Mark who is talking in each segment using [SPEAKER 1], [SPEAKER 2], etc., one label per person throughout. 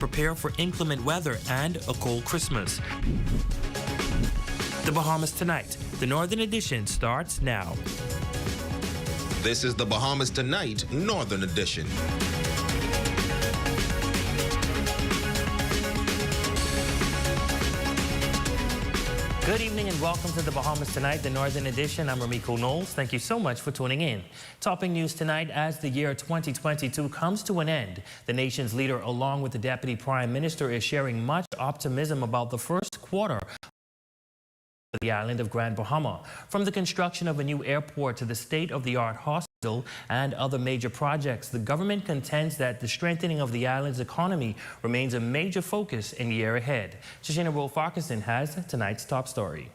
[SPEAKER 1] prepare for inclement weather and a cold Christmas. The Bahamas Tonight. The Northern Edition starts now.
[SPEAKER 2] This is the Bahamas Tonight Northern Edition.
[SPEAKER 1] Good evening and welcome to the Bahamas Tonight, the Northern Edition. I'm Ramiko Knowles. Thank you so much for tuning in. Topping news tonight, as the year 2022 comes to an end, the nation's leader, along with the Deputy Prime Minister, is sharing much optimism about the first quarter of the island of Grand Bahama. From the construction of a new airport to the state-of-the-art hospital and other major projects, the government contends that the strengthening of the island's economy remains a major focus in the year ahead. Shoshana Rolf-Farquharson has tonight's top story.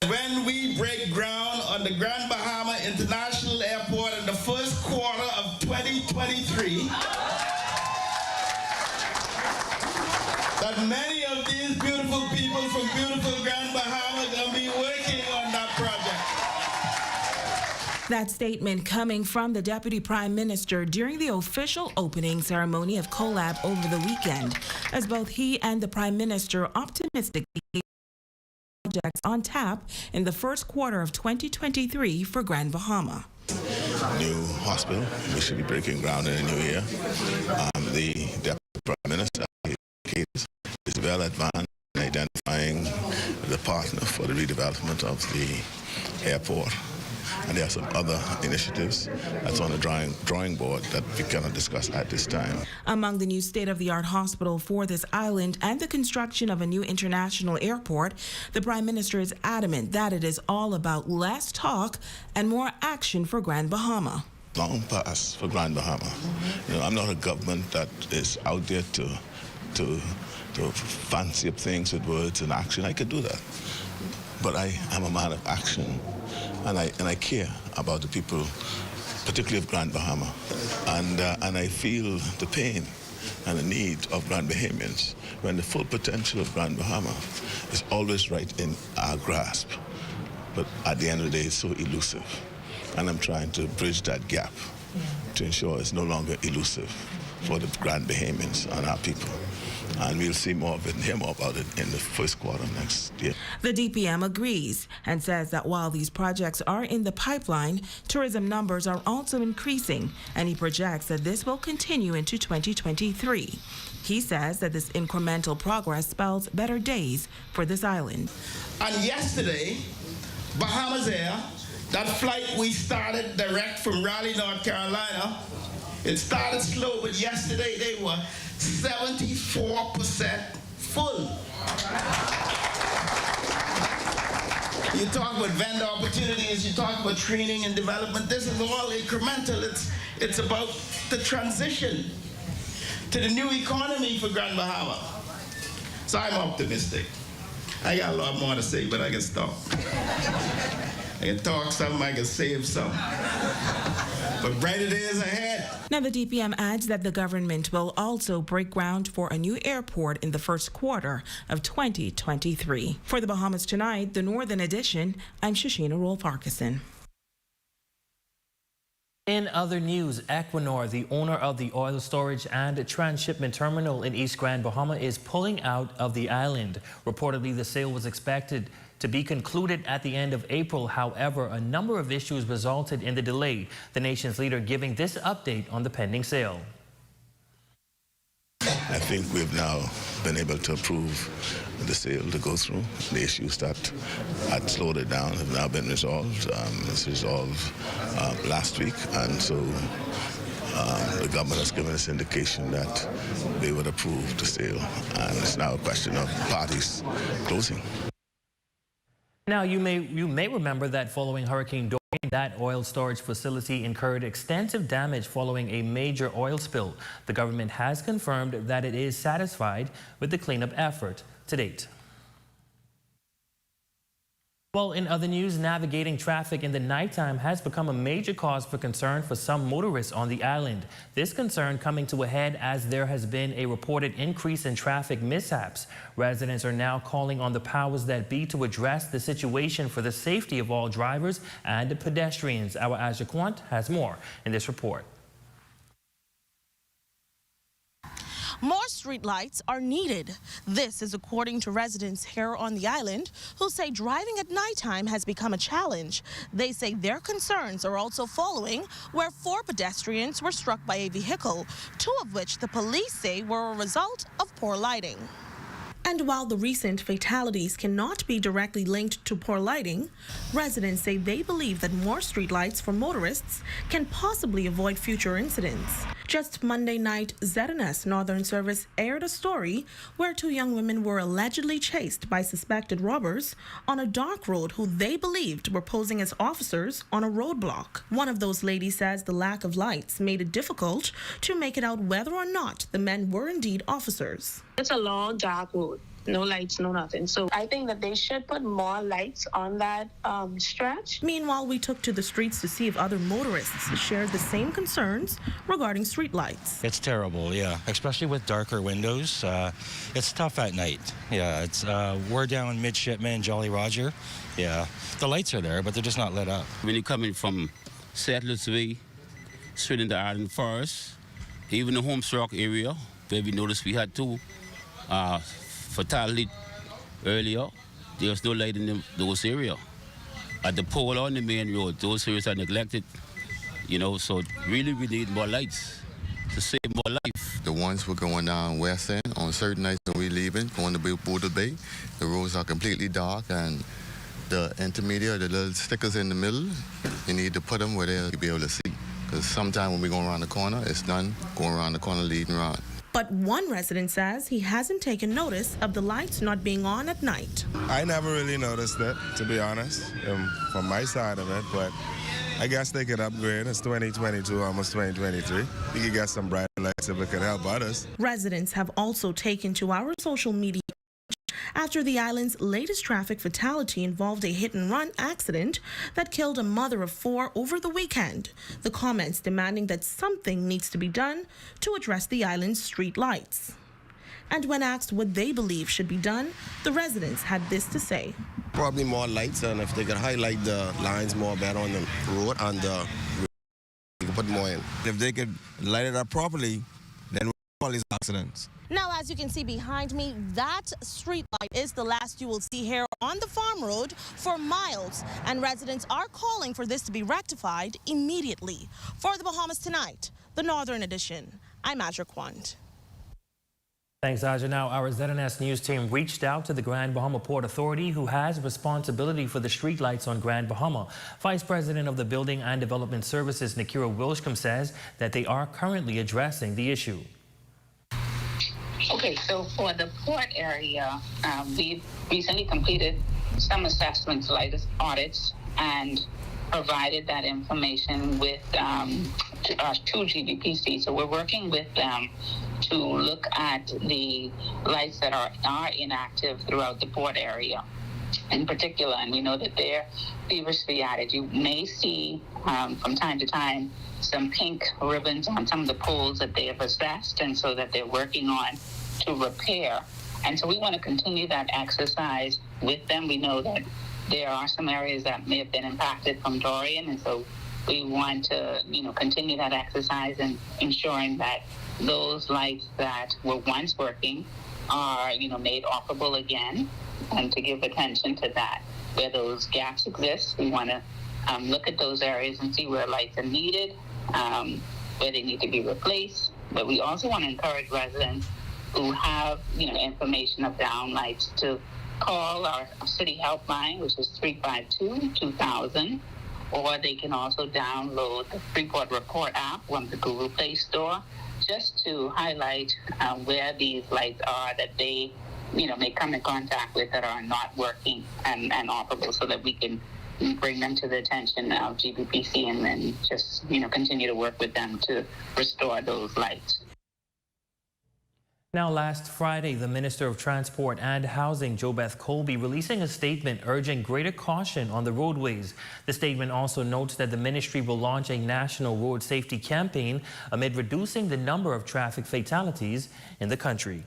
[SPEAKER 3] When we break ground on the Grand Bahama International Airport in the first quarter of 2023, that many of these beautiful people from beautiful Grand Bahama are going to be working on that project.
[SPEAKER 4] That statement coming from the Deputy Prime Minister during the official opening ceremony of CoLab over the weekend, as both he and the Prime Minister optimistically projects on tap in the first quarter of 2023 for Grand Bahama.
[SPEAKER 5] New hospital, we should be breaking ground in a new year. The Deputy Prime Minister is well advanced in identifying the partner for the redevelopment of the airport. And there are some other initiatives that's on the drawing board that we cannot discuss at this time.
[SPEAKER 4] Among the new state-of-the-art hospital for this island and the construction of a new international airport, the Prime Minister is adamant that it is all about less talk and more action for Grand Bahama.
[SPEAKER 5] Long pass for Grand Bahama. You know, I'm not a government that is out there to fancy up things with words and action. I could do that. But I am a man of action, and I care about the people, particularly of Grand Bahama. And I feel the pain and the need of Grand Bahamians when the full potential of Grand Bahama is always right in our grasp. But at the end of the day, it's so elusive. And I'm trying to bridge that gap to ensure it's no longer elusive for the Grand Bahamians and our people. And we'll see more of it and hear more about it in the first quarter next year.
[SPEAKER 4] The DPM agrees and says that while these projects are in the pipeline, tourism numbers are also increasing, and he projects that this will continue into 2023. He says that this incremental progress spells better days for this island.
[SPEAKER 3] And yesterday, Bahamas Air, that flight we started direct from Raleigh, North Carolina, it started slow, but yesterday they were 74% full. You talk about vendor opportunities, you talk about training and development. This is all incremental. It's about the transition to the new economy for Grand Bahama. So I'm optimistic. I got a lot more to say, but I can stop. I can talk some, I can save some. But brighter days ahead.
[SPEAKER 4] Now, the DPM adds that the government will also break ground for a new airport in the first quarter of 2023. For the Bahamas Tonight, the Northern Edition, I'm Shoshana Rolf-Farquharson.
[SPEAKER 1] In other news, Equinor, the owner of the oil storage and transshipment terminal in East Grand Bahama, is pulling out of the island. Reportedly, the sale was expected to be concluded at the end of April. However, a number of issues resulted in the delay. The nation's leader giving this update on the pending sale.
[SPEAKER 5] I think we've now been able to approve the sale to go through. The issues that had slowed it down have now been resolved. It was resolved last week, and so the government has given us indication that they would approve the sale, and it's now a question of parties closing.
[SPEAKER 1] Now, you may remember that following Hurricane Dorian, that oil storage facility incurred extensive damage following a major oil spill. The government has confirmed that it is satisfied with the cleanup effort to date. Well, in other news, navigating traffic in the nighttime has become a major cause for concern for some motorists on the island. This concern coming to a head as there has been a reported increase in traffic mishaps. Residents are now calling on the powers that be to address the situation for the safety of all drivers and pedestrians. Our Aja Quant has more in this report.
[SPEAKER 6] More streetlights are needed. This is according to residents here on the island who say driving at nighttime has become a challenge. They say their concerns are also following where 4 pedestrians were struck by a vehicle, 2 of which the police say were a result of poor lighting. And while the recent fatalities cannot be directly linked to poor lighting, residents say they believe that more streetlights for motorists can possibly avoid future incidents. Just Monday night, ZNS Northern Service aired a story where 2 young women were allegedly chased by suspected robbers on a dark road who they believed were posing as officers on a roadblock. One of those ladies says the lack of lights made it difficult to make it out whether or not the men were indeed officers.
[SPEAKER 7] It's a long, dark road. No lights, no nothing. So I think that they should put more lights on that stretch.
[SPEAKER 6] Meanwhile, we took to the streets to see if other motorists shared the same concerns regarding streetlights.
[SPEAKER 8] It's terrible, yeah, especially with darker windows. It's tough at night. Yeah, it's we're down Midshipman, Jolly Roger. Yeah, the lights are there, but they're just not lit up.
[SPEAKER 9] When you're coming from Settlers Way, straight into Island Forest, even the Homesrock area, where we noticed we had 2 fatality earlier, there was no light in those areas. At the pole on the main road, those areas are neglected, you know, so really we need more lights to save more life.
[SPEAKER 10] The ones we're going down West End on certain nights when we're leaving, going to Border Bay, the roads are completely dark, and the intermediate, the little stickers in the middle, you need to put them where they'll be able to see. Because sometimes when we're going around the corner, it's done going around the corner leading around.
[SPEAKER 6] But one resident says he hasn't taken notice of the lights not being on at night.
[SPEAKER 11] I never really noticed it, to be honest, from my side of it, but I guess they could upgrade. It's 2022, almost 2023. We could get some bright lights if it could help others.
[SPEAKER 6] Residents have also taken to our social media after the island's latest traffic fatality involved a hit-and-run accident that killed a mother of 4 over the weekend. The comments demanding that something needs to be done to address the island's street lights. And when asked what they believe should be done, the residents had this to say.
[SPEAKER 12] Probably more lights, and if they could highlight the lines more better on the road, and they could put more in.
[SPEAKER 13] If they could light it up properly, then we all these accidents.
[SPEAKER 6] Now, as you can see behind me, that street light is the last you will see here on the farm road for miles, and residents are calling for this to be rectified immediately. For the Bahamas Tonight, the Northern Edition, I'm Adra Quant.
[SPEAKER 1] Thanks, Aja. Now, our ZNS News team reached out to the Grand Bahama Port Authority, who has responsibility for the streetlights on Grand Bahama. Vice President of the Building and Development Services, Nikira Wilshcombe, says that they are currently addressing the issue.
[SPEAKER 14] Okay, so for the port area, we've recently completed some assessments, latest audits, and provided that information with to GBPC. So we're working with them to look at the lights that are inactive throughout the port area in particular, and we know that they're feverishly added. You may see from time to time some pink ribbons on some of the poles that they have assessed, and so that they're working on to repair. And so we want to continue that exercise with them. We know that there are some areas that may have been impacted from Dorian, and so we want to, continue that exercise and ensuring that those lights that were once working are, made operable again, and to give attention to that. Where those gaps exist, we want to look at those areas and see where lights are needed, where they need to be replaced. But we also want to encourage residents who have, information of down lights to call our city helpline, which is 352-2000, or they can also download the Freeport Report app from the Google Play Store, just to highlight where these lights are that they, may come in contact with that are not working and operable, so that we can bring them to the attention of GBPC and then just, continue to work with them to restore those lights.
[SPEAKER 1] Now, last Friday, the Minister of Transport and Housing, JoBeth Colby, releasing a statement urging greater caution on the roadways. The statement also notes that the ministry will launch a national road safety campaign amid reducing the number of traffic fatalities in the country.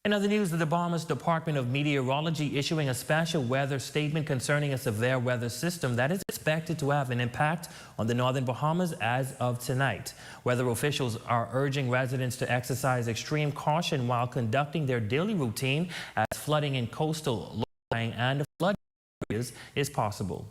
[SPEAKER 1] In other news, the Bahamas Department of Meteorology issuing a special weather statement concerning a severe weather system that is expected to have an impact on the northern Bahamas as of tonight. Weather officials are urging residents to exercise extreme caution while conducting their daily routine, as flooding in coastal, low-lying and flood areas is possible.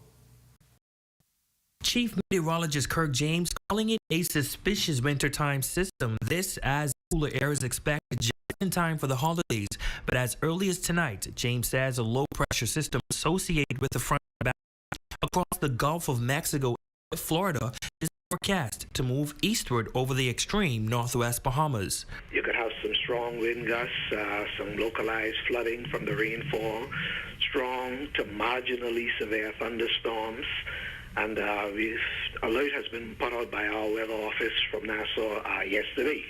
[SPEAKER 1] Chief Meteorologist Kirk James calling it a suspicious wintertime system. This as cooler air is expected just in time for the holidays. But as early as tonight, James says a low pressure system associated with the front across the Gulf of Mexico and Florida is forecast to move eastward over the extreme northwest Bahamas.
[SPEAKER 15] You could have some strong wind gusts, some localized flooding from the rainfall, strong to marginally severe thunderstorms. And alert has been put out by our weather office from Nassau yesterday.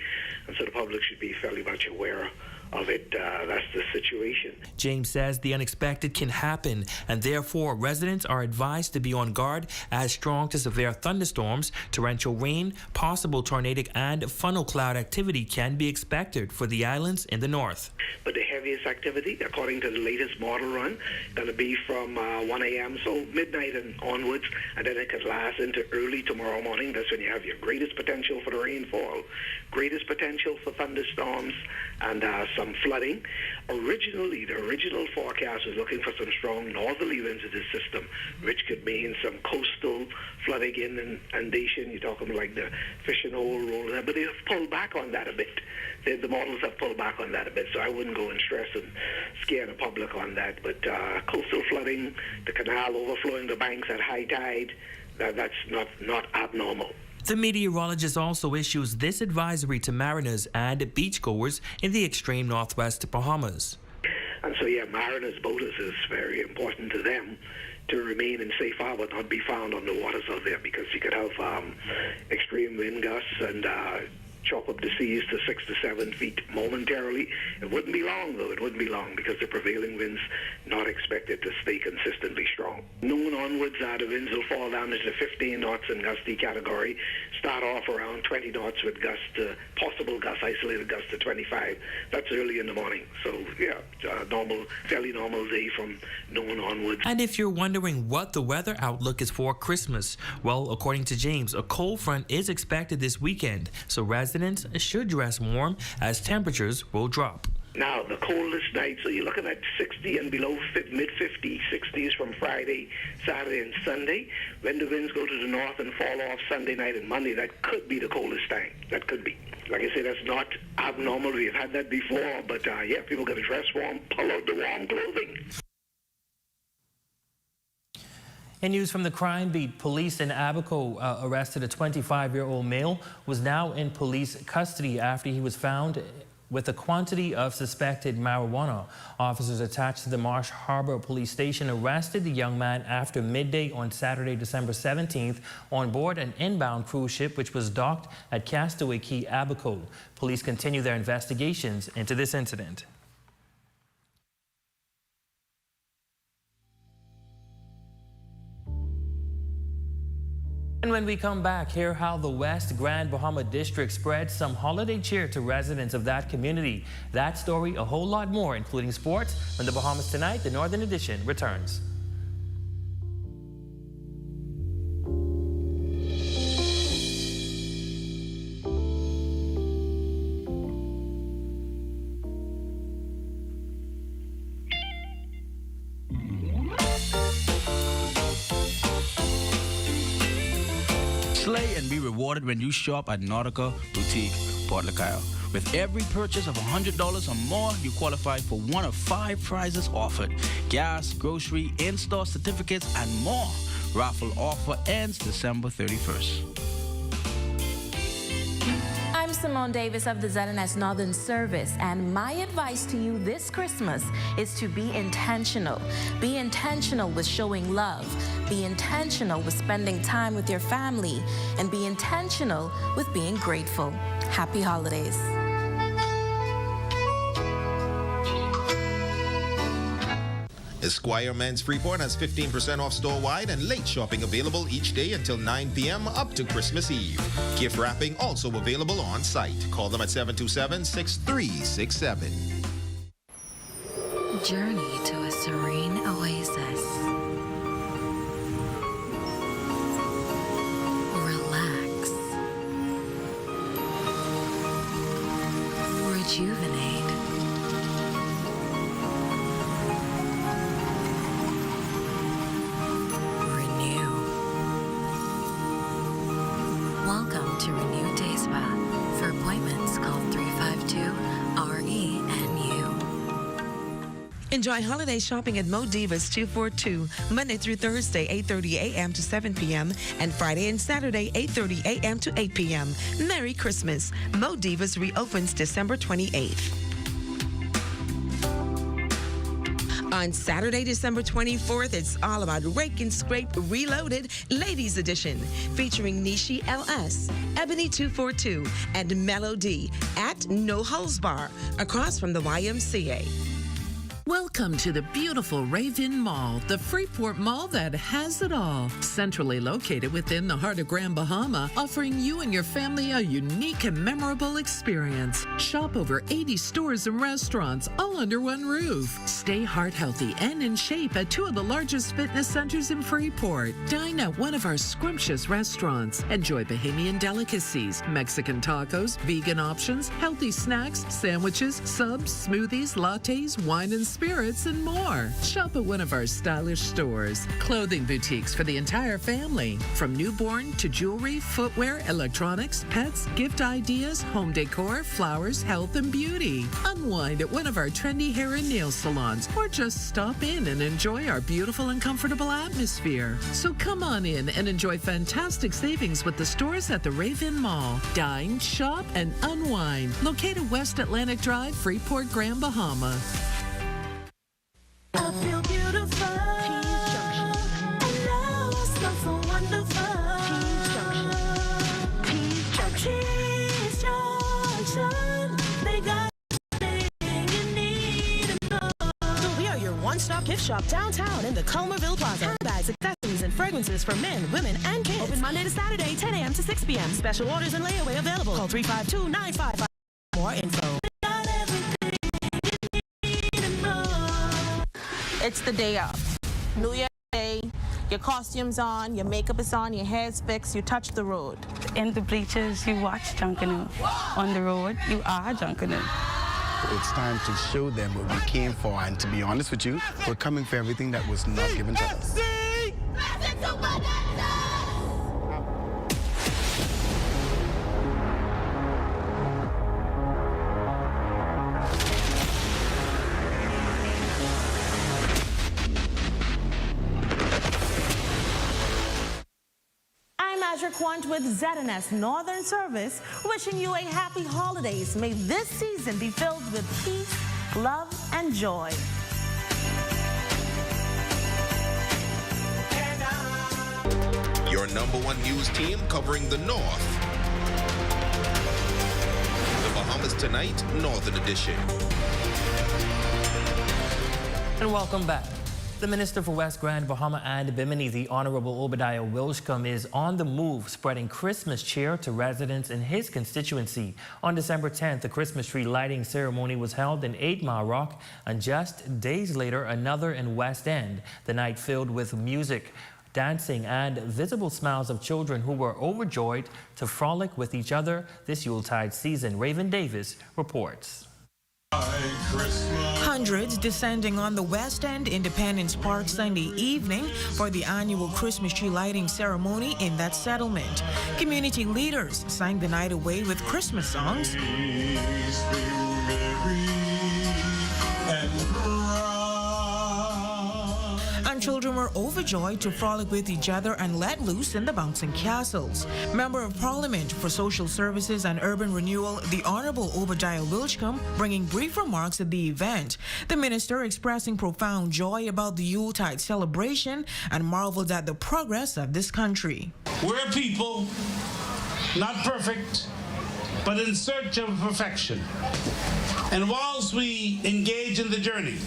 [SPEAKER 15] And so the public should be fairly much aware of it. That's the situation.
[SPEAKER 1] James says the unexpected can happen, and therefore residents are advised to be on guard as strong to severe thunderstorms, torrential rain, possible tornadic and funnel cloud activity can be expected for the islands in the north.
[SPEAKER 15] But the heaviest activity, according to the latest model run, going to be from 1 a.m., so midnight and onwards, and then it could last into early tomorrow morning. That's when you have your greatest potential for the rainfall, greatest potential for thunderstorms, and some flooding. Originally, the original forecast was looking for some strong northerly winds of this system, which could mean some coastal flooding inundation. You're talking like the fishing hole roll, but they have pulled back on that a bit. The models have pulled back on that a bit, so I wouldn't go and stress and scare the public on that. But coastal flooding, the canal overflowing the banks at high tide, that's not abnormal.
[SPEAKER 1] The meteorologist also issues this advisory to mariners and beachgoers in the extreme northwest Bahamas.
[SPEAKER 15] And so, yeah, mariners, boaters, is very important to them to remain in safe harbor, not be found on the waters out there, because you could have extreme wind gusts and chop up the seas to 6 to 7 feet momentarily. It wouldn't be long, though. It wouldn't be long, because the prevailing winds not expected to stay consistently strong. Noon onwards, the winds will fall down into 15 knots in gusty category. Start off around 20 knots with gusts to possible gusts, isolated gusts to 25. That's early in the morning. So, yeah, fairly normal day from noon onwards.
[SPEAKER 1] And if you're wondering what the weather outlook is for Christmas, well, according to James, a cold front is expected this weekend. So residents should dress warm as temperatures will drop.
[SPEAKER 15] Now, the coldest night, so you're looking at 60 and below, mid-50s, 60s from Friday, Saturday, and Sunday. When the winds go to the north and fall off Sunday night and Monday, that could be the coldest time. That could be. Like I say, that's not abnormal. We've had that before, but yeah, people got to dress warm, pull out the warm clothing.
[SPEAKER 1] In news from the crime beat, police in Abaco arrested a 25-year-old male who was now in police custody after he was found with a quantity of suspected marijuana. Officers attached to the Marsh Harbor Police Station arrested the young man after midday on Saturday, December 17th on board an inbound cruise ship which was docked at Castaway Key, Abaco. Police continue their investigations into this incident. And when we come back, hear how the West Grand Bahama District spreads some holiday cheer to residents of that community. That story, a whole lot more, including sports, when the Bahamas Tonight, the Northern Edition, returns.
[SPEAKER 16] Slay and be rewarded when you shop at Nautica Boutique, Port Lacaille. With every purchase of $100 or more, you qualify for one of 5 prizes offered: gas, grocery, in-store certificates, and more. Raffle offer ends December 31st.
[SPEAKER 17] I'm Simone Davis of the ZNS Northern Service, and my advice to you this Christmas is to be intentional. Be intentional with showing love. Be intentional with spending time with your family, and be intentional with being grateful. Happy holidays.
[SPEAKER 2] Esquire Men's Freeport has 15% off store-wide and late shopping available each day until 9 p.m. up to Christmas Eve. Gift wrapping also available on site. Call them at 727-6367.
[SPEAKER 18] Journey to a serene oasis. Relax. Rejuvenate. Renew. Welcome to Renew Day Spa. For appointments, call 352-RENU.
[SPEAKER 19] Enjoy holiday shopping at Mo Divas 242, Monday through Thursday, 8:30 a.m. to 7 p.m., and Friday and Saturday, 8:30 a.m. to 8 p.m. Merry Christmas. Mo Divas reopens December 28th. On Saturday, December 24th, it's all about Rake and Scrape Reloaded Ladies Edition, featuring Nishi LS, Ebony 242, and Melody at No Holds Bar, across from the YMCA.
[SPEAKER 20] Welcome to the beautiful Raven Mall, the Freeport Mall that has it all. Centrally located within the heart of Grand Bahama, offering you and your family a unique and memorable experience. Shop over 80 stores and restaurants, all under one roof. Stay heart healthy and in shape at two of the largest fitness centers in Freeport. Dine at one of our scrumptious restaurants. Enjoy Bahamian delicacies, Mexican tacos, vegan options, healthy snacks, sandwiches, subs, smoothies, lattes, wine and spirits, and more. Shop at one of our stylish stores. Clothing boutiques for the entire family. From newborn to jewelry, footwear, electronics, pets, gift ideas, home decor, flowers, health, and beauty. Unwind at one of our trendy hair and nail salons, or just stop in and enjoy our beautiful and comfortable atmosphere. So come on in and enjoy fantastic savings with the stores at the Raven Mall. Dine, shop, and unwind. Located West Atlantic Drive, Freeport, Grand Bahama.
[SPEAKER 21] I feel beautiful. And now I smell so wonderful. Peace Junction. They got everything you need to know.
[SPEAKER 6] We are your one-stop gift shop downtown in the Comerville Plaza. Handbags, accessories, and fragrances for men, women, and kids. Open Monday to Saturday, 10 a.m. to 6 p.m. Special orders and layaway available. Call 352-955. More info. It's the day of. New Year's Day, your costume's on, your makeup is on, your hair's fixed, you touch the road.
[SPEAKER 22] In the bleachers, you watch Junkanoo. On the road, you are Junkanoo.
[SPEAKER 23] It's time to show them what we came for, and to be honest with you, we're coming for everything that was not given to us.
[SPEAKER 6] Quant with ZNS Northern Service, wishing you a happy holidays. May this season be filled with peace, love, and joy.
[SPEAKER 2] Your #1 news team covering the North. The Bahamas Tonight, Northern Edition.
[SPEAKER 1] And welcome back. The Minister for West Grand Bahama and Bimini, the Honorable Obadiah Wilshcombe, is on the move, spreading Christmas cheer to residents in his constituency. On December 10th, the Christmas tree lighting ceremony was held in 8 Mile Rock, and just days later, another in West End. The night filled with music, dancing, and visible smiles of children who were overjoyed to frolic with each other this Yuletide season. Raven Davis reports.
[SPEAKER 4] Hundreds descending on the West End Independence Park Sunday evening for the annual Christmas tree lighting ceremony in that settlement. Community leaders sang the night away with Christmas songs. And children were overjoyed to frolic with each other and let loose in the bouncing castles. Member of Parliament for Social Services and Urban Renewal, the Honorable Obadiah Wilshcombe, bringing brief remarks at the event. The minister expressing profound joy about the Yuletide celebration and marveled at the progress of this country.
[SPEAKER 24] We're a people, not perfect, but in search of perfection. And whilst we engage in the journey,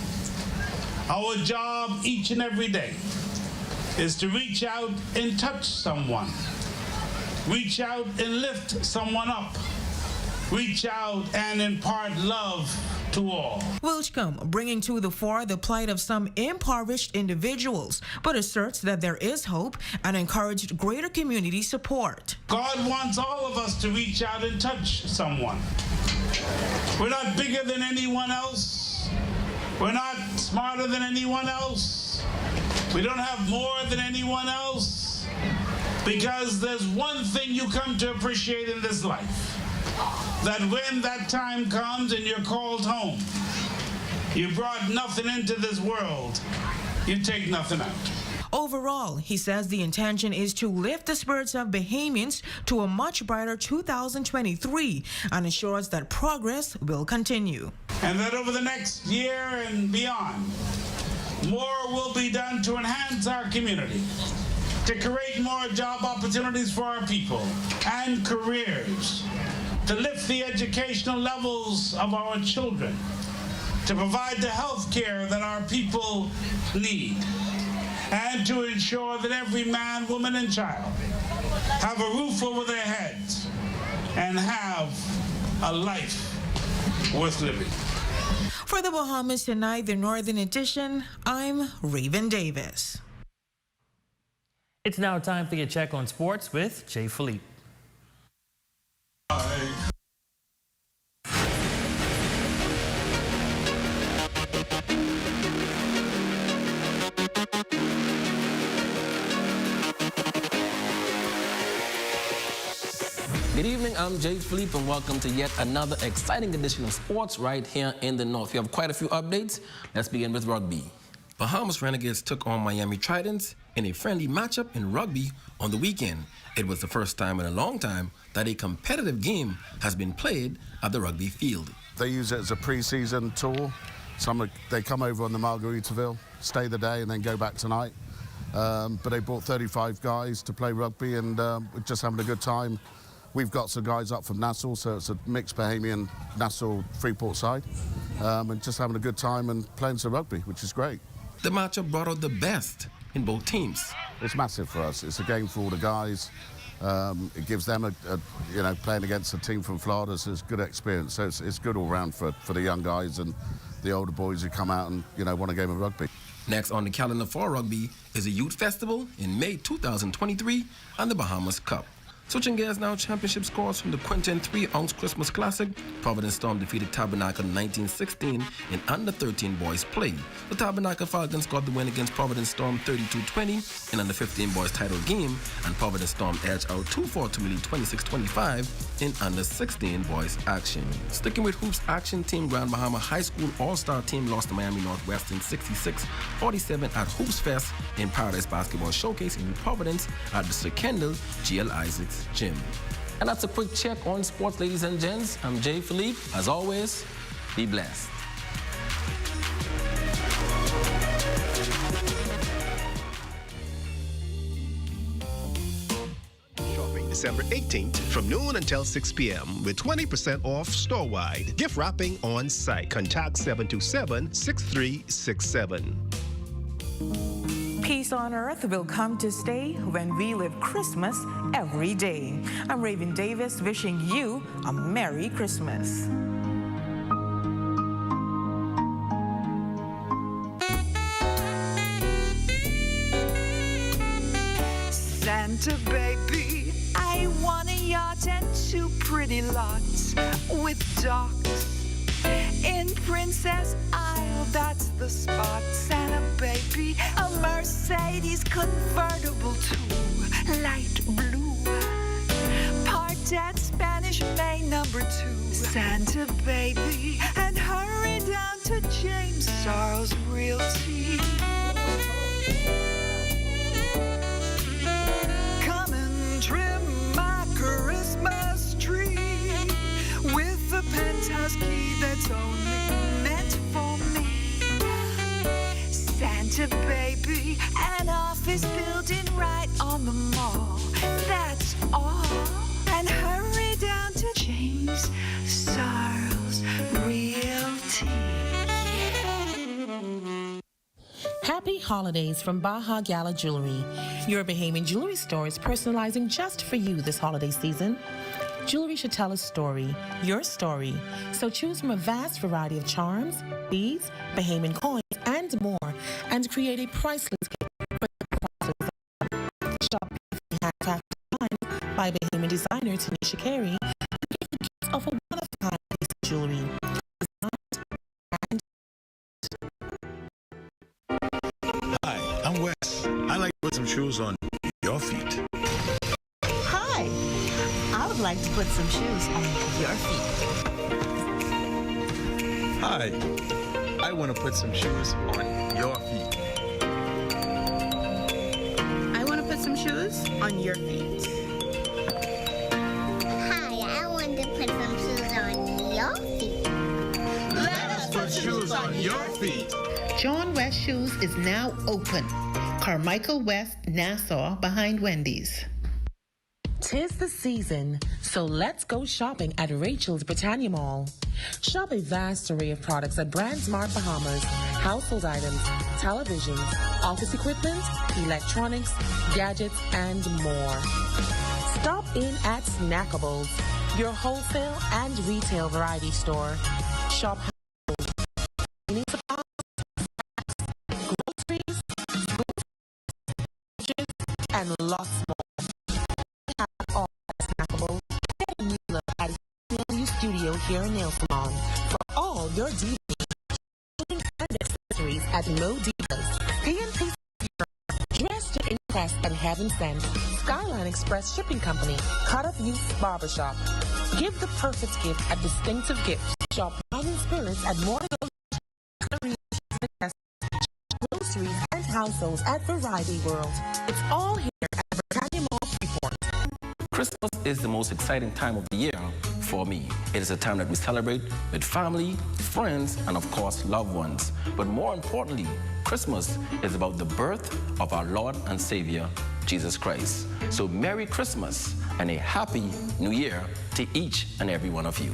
[SPEAKER 24] our job each and every day is to reach out and touch someone. Reach out and lift someone up. Reach out and impart love to all.
[SPEAKER 4] Wilchcombe bringing to the fore the plight of some impoverished individuals, but asserts that there is hope and encouraged greater community support.
[SPEAKER 24] God wants all of us to reach out and touch someone. We're not bigger than anyone else. We're not smarter than anyone else. We don't have more than anyone else. Because there's one thing you come to appreciate in this life. That when that time comes and you're called home, you brought nothing into this world, you take nothing out.
[SPEAKER 4] Overall, he says the intention is to lift the spirits of Bahamians to a much brighter 2023 and ensures that progress will continue.
[SPEAKER 24] And that over the next year and beyond, more will be done to enhance our community, to create more job opportunities for our people and careers, to lift the educational levels of our children, to provide the health care that our people need, and to ensure that every man, woman, and child have a roof over their heads and have a life worth living.
[SPEAKER 4] For the Bahamas Tonight, the Northern Edition, I'm Raven Davis.
[SPEAKER 1] It's now time for your check on sports with Jay Philippe.
[SPEAKER 3] Good evening, I'm Jay Philippe, and welcome to yet another exciting edition of sports right here in the North. We have quite a few updates. Let's begin with rugby. Bahamas Renegades took on Miami Tridents in a friendly matchup in rugby on the weekend. It was the first time in a long time that a competitive game has been played at the rugby field.
[SPEAKER 5] They use it as a pre-season tour. They come over on the Margaritaville, stay the day, and then go back tonight. But they brought 35 guys to play rugby, and we're just having a good time. We've got some guys up from Nassau, so it's a mixed Bahamian Nassau Freeport side, and just having a good time and playing some rugby, which is great.
[SPEAKER 3] The matchup brought out the best in both teams.
[SPEAKER 5] It's massive for us. It's a game for all the guys. It gives them playing against a team from Florida, so it's a good experience. So it's good all round for the young guys and the older boys who come out and want a game of rugby.
[SPEAKER 3] Next on the calendar for rugby is a youth festival in May 2023 and the Bahamas Cup. Switching gears now, championship scores from the Quinton 3-ounce Christmas Classic. Providence Storm defeated Tabernacle 1916 in under-13 boys play. The Tabernacle Falcons got the win against Providence Storm 32-20 in under-15 boys title game, and Providence Storm edged out 2-4 to lead 26-25 in under-16 boys action. Sticking with hoops action, Team Grand Bahama High School All-Star team lost to Miami Northwestern 66-47 at Hoops Fest in Paradise Basketball Showcase in Providence at the Sir Kendall G.L. Isaacs Gym. And that's a quick check on sports, ladies and gents. I'm Jay Philippe. As always, be blessed.
[SPEAKER 7] Shopping December 18th from noon until 6 p.m. with 20% off store-wide. Gift wrapping on site. Contact 727-6367.
[SPEAKER 4] Peace on earth will come to stay when we live Christmas every day. I'm Raven Davis wishing you a Merry Christmas.
[SPEAKER 8] Santa baby, I want a yacht and 2 pretty lots with docks in Princess Isle, that's the spot. Santa baby, a Mercedes convertible too, light blue, parked at Spanish Main number 2. Santa baby, and hurry down to James Charles Realty. Come and trim my Christmas tree with the penthouse key that's only meant for me. Santa baby, an office building right on the mall. That's all. And hurry down to James Charles Realty.
[SPEAKER 25] Happy holidays from Baja Gala Jewelry. Your Bahamian jewelry store is personalizing just for you this holiday season. Jewelry should tell a story, your story. So choose from a vast variety of charms, beads, Bahamian coins, and more, and create a priceless gift for the process. Shop handcrafted designs by Bahamian designer Tanisha Carey, and get the gift of a one-of-a-kind piece of jewelry.
[SPEAKER 9] Hi, I'm Wes. I like to put some shoes on your feet.
[SPEAKER 10] Hi, I would like to put some shoes on your feet.
[SPEAKER 9] Hi, I want to put some shoes on your feet.
[SPEAKER 10] I want to put some shoes on your feet.
[SPEAKER 11] Hi, I want to put some shoes on your feet.
[SPEAKER 9] Let us put shoes on your feet.
[SPEAKER 12] John West Shoes is now open. Carmichael West, Nassau, behind Wendy's.
[SPEAKER 25] 'Tis the season, so let's go shopping at Rachel's Britannia Mall. Shop a vast array of products at Brand Smart Bahamas, household items, televisions, office equipment, electronics, gadgets, and more. Stop in at Snackables, your wholesale and retail variety store. Shop cleaning supplies, groceries, and lots more. Have all at Snackables. Get a new look at CLU Studio here in Nail Salon for all your DVD and accessories at Mo Divas. PNP Dress to Impress and Heaven Sent. Skyline Express Shipping Company. Cut Up Youth Barbershop. Give the perfect gift a distinctive gift. Shop wine and spirits at more groceries and households at Variety World. It's all here at Britannia Mall Freeport.
[SPEAKER 3] Christmas is the most exciting time of the year for me. It is a time that we celebrate with family, friends, and of course, loved ones. But more importantly, Christmas is about the birth of our Lord and Savior, Jesus Christ. So Merry Christmas and a Happy New Year to each and every one of you.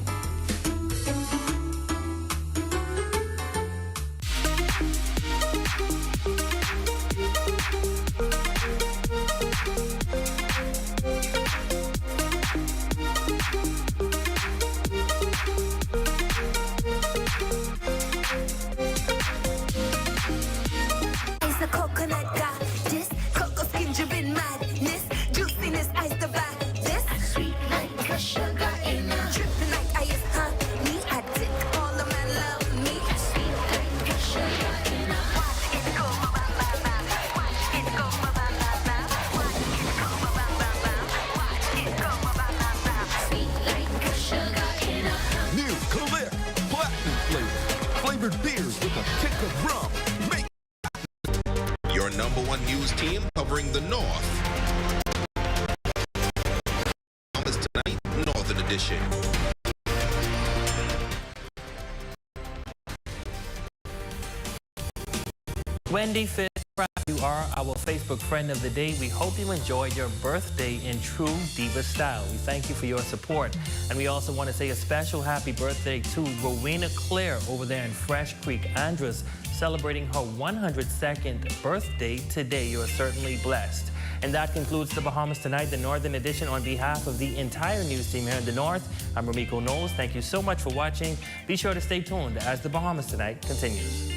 [SPEAKER 2] Your number one news team covering the North. Bahamas Tonight, Northern Edition.
[SPEAKER 1] Wendy Fitzcraft, you are our Facebook friend of the day. We hope you enjoyed your birthday in true diva style. We thank you for your support. And we also want to say a special happy birthday to Rowena Claire over there in Fresh Creek, Andros, celebrating her 102nd birthday today. You are certainly blessed. And that concludes the Bahamas Tonight, the Northern Edition. On behalf of the entire news team here in the North, I'm Ramiko Knowles. Thank you so much for watching. Be sure to stay tuned as the Bahamas Tonight continues.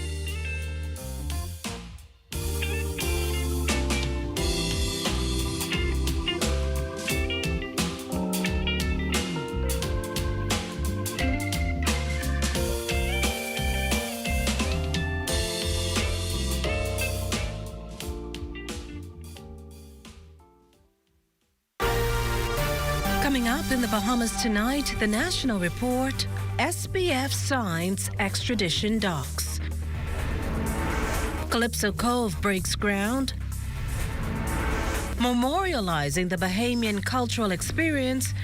[SPEAKER 13] Coming up in the Bahamas Tonight, the National Report, SBF signs extradition docs. Calypso Cove breaks ground, memorializing the Bahamian cultural experience.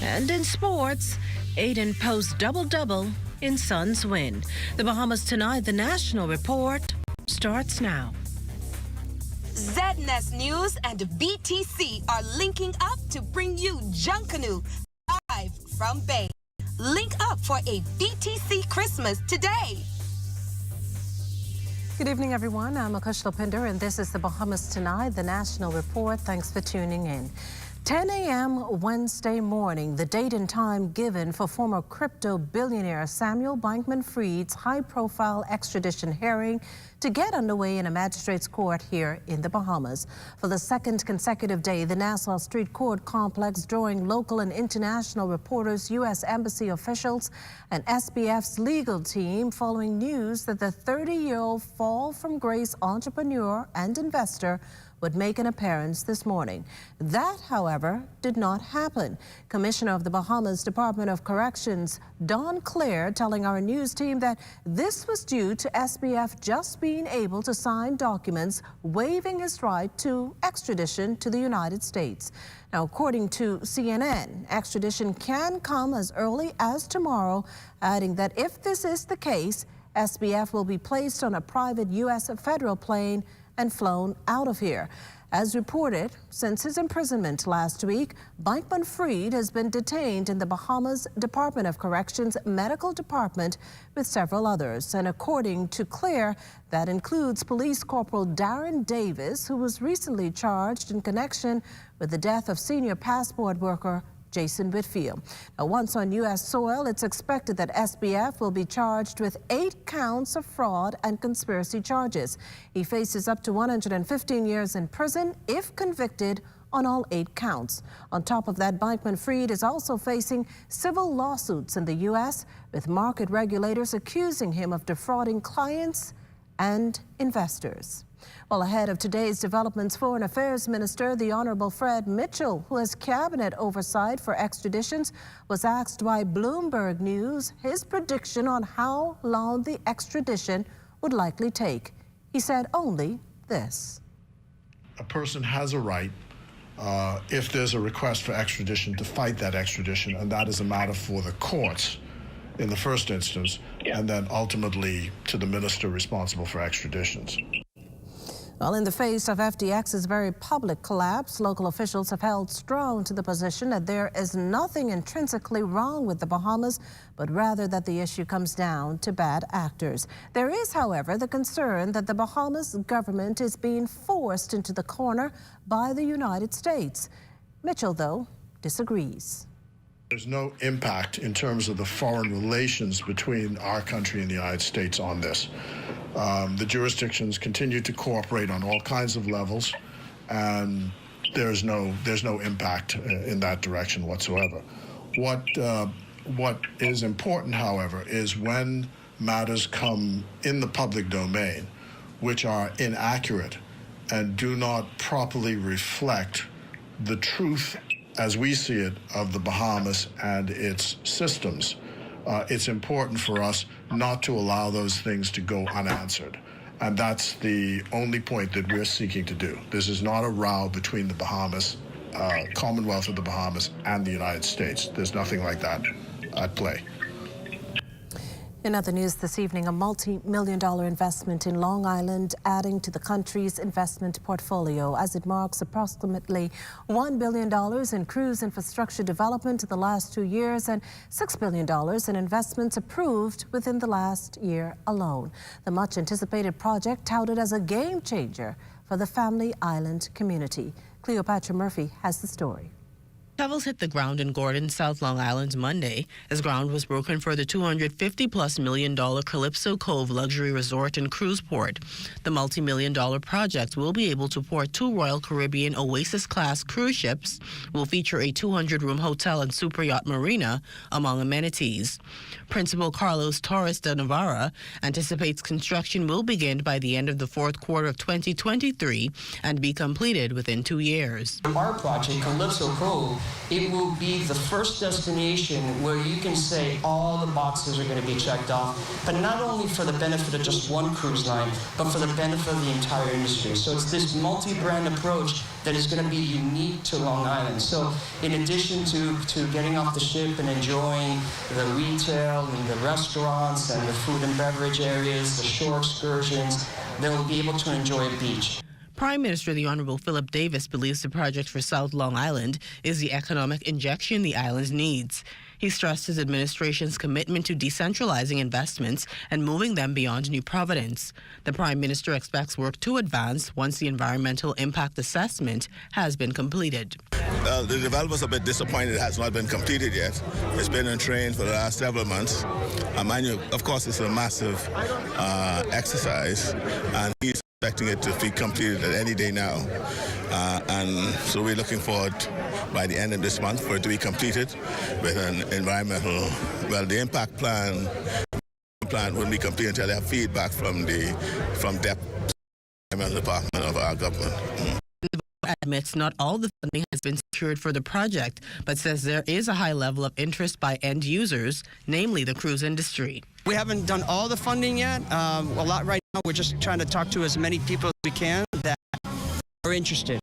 [SPEAKER 13] And in sports, Aiden posts double-double in Suns win. The Bahamas Tonight, the National Report, starts now.
[SPEAKER 19] ZNS News and BTC are linking up to bring you Junkanoo live from Bay. Link up for a BTC Christmas today.
[SPEAKER 26] Good evening, everyone. I'm Akush Lopinder, and this is the Bahamas Tonight, the National Report. Thanks for tuning in.
[SPEAKER 13] 10 a.m. Wednesday morning, the date and time given for former crypto billionaire Samuel Bankman-Fried's high-profile extradition hearing to get underway in a magistrate's court here in the Bahamas. For the second consecutive day, the Nassau Street Court complex drawing local and international reporters, U.S. Embassy officials, and SBF's legal team following news that the 30-year-old fall from grace entrepreneur and investor would make an appearance this morning. That, however, did not happen. Commissioner of the Bahamas Department of Corrections, Don Clare, telling our news team that this was due to SBF just being able to sign documents waiving his right to extradition to the United States. Now, according to CNN, extradition can come as early as tomorrow, adding that if this is the case, SBF will be placed on a private U.S. federal plane and flown out of here. As reported, since his imprisonment last week, Bankman-Fried has been detained in the Bahamas Department of Corrections Medical Department with several others. And according to Clare, that includes Police Corporal Darren Davis, who was recently charged in connection with the death of senior passport worker Jason Whitfield. Now, once on U.S. soil, it's expected that SBF will be charged with 8 counts of fraud and conspiracy charges. He faces up to 115 years in prison if convicted on all 8 counts. On top of that, Bankman-Fried is also facing civil lawsuits in the U.S., with market regulators accusing him of defrauding clients and investors. Well, ahead of today's developments, Foreign Affairs Minister, the Honorable Fred Mitchell, who has cabinet oversight for extraditions, was asked by Bloomberg News his prediction on how long the extradition would likely take. He said only this.
[SPEAKER 14] A person has a right, if there's a request for extradition, to fight that extradition, and that is a matter for the courts in the first instance, and then ultimately to the minister responsible for extraditions.
[SPEAKER 13] Well, in the face of FTX's very public collapse, local officials have held strong to the position that there is nothing intrinsically wrong with the Bahamas, but rather that the issue comes down to bad actors. There is, however, the concern that the Bahamas government is being forced into the corner by the United States. Mitchell, though, disagrees.
[SPEAKER 14] There's no impact in terms of the foreign relations between our country and the United States on this. The jurisdictions continue to cooperate on all kinds of levels, and there's no impact in that direction whatsoever. What is important, however, is when matters come in the public domain, which are inaccurate and do not properly reflect the truth as we see it of the Bahamas and its systems. It's important for us not to allow those things to go unanswered. And that's the only point that we're seeking to do. This is not a row between the Bahamas, Commonwealth of the Bahamas, and the United States. There's nothing like that at play.
[SPEAKER 13] In other news this evening, a multi-million-dollar investment in Long Island adding to the country's investment portfolio as it marks approximately $1 billion in cruise infrastructure development in the last 2 years and $6 billion in investments approved within the last year alone. The much-anticipated project touted as a game-changer for the Family Island community. Cleopatra Murphy has the story.
[SPEAKER 15] Shovels hit the ground in Gordon, South Long Island Monday as ground was broken for the $250+ million Calypso Cove luxury resort and cruise port. The multi-million-dollar project will be able to port 2 Royal Caribbean Oasis-class cruise ships, will feature a 200-room hotel and super yacht marina, among amenities. Principal Carlos Torres de Navarra anticipates construction will begin by the end of the 4th quarter of 2023 and be completed within 2 years.
[SPEAKER 16] Our project, Calypso Cove, it will be the first destination where you can say all the boxes are going to be checked off, but not only for the benefit of just one cruise line, but for the benefit of the entire industry. So it's this multi-brand approach that is going to be unique to Long Island. So in addition to getting off the ship and enjoying the retail and the restaurants and the food and beverage areas, the shore excursions, they'll be able to enjoy a beach.
[SPEAKER 15] Prime Minister the Honorable Philip Davis believes the project for South Long Island is the economic injection the island needs. He stressed his administration's commitment to decentralizing investments and moving them beyond New Providence. The Prime Minister expects work to advance once the environmental impact assessment has been completed.
[SPEAKER 9] The developers are a bit disappointed it has not been completed yet. It's been in train for the last several months. Mind you, of course, it's a massive exercise, and he's expecting it to be completed at any day now. And so we're looking forward by the end of this month for it to be completed with an environmental, the impact plan wouldn't be complete until they have feedback from DEP, the department of our government.
[SPEAKER 15] Admits not all the funding has been secured for the project, but says there is a high level of interest by end users, namely the cruise industry.
[SPEAKER 17] We haven't done all the funding yet. A lot right now. We're just trying to talk to as many people as we can that are interested,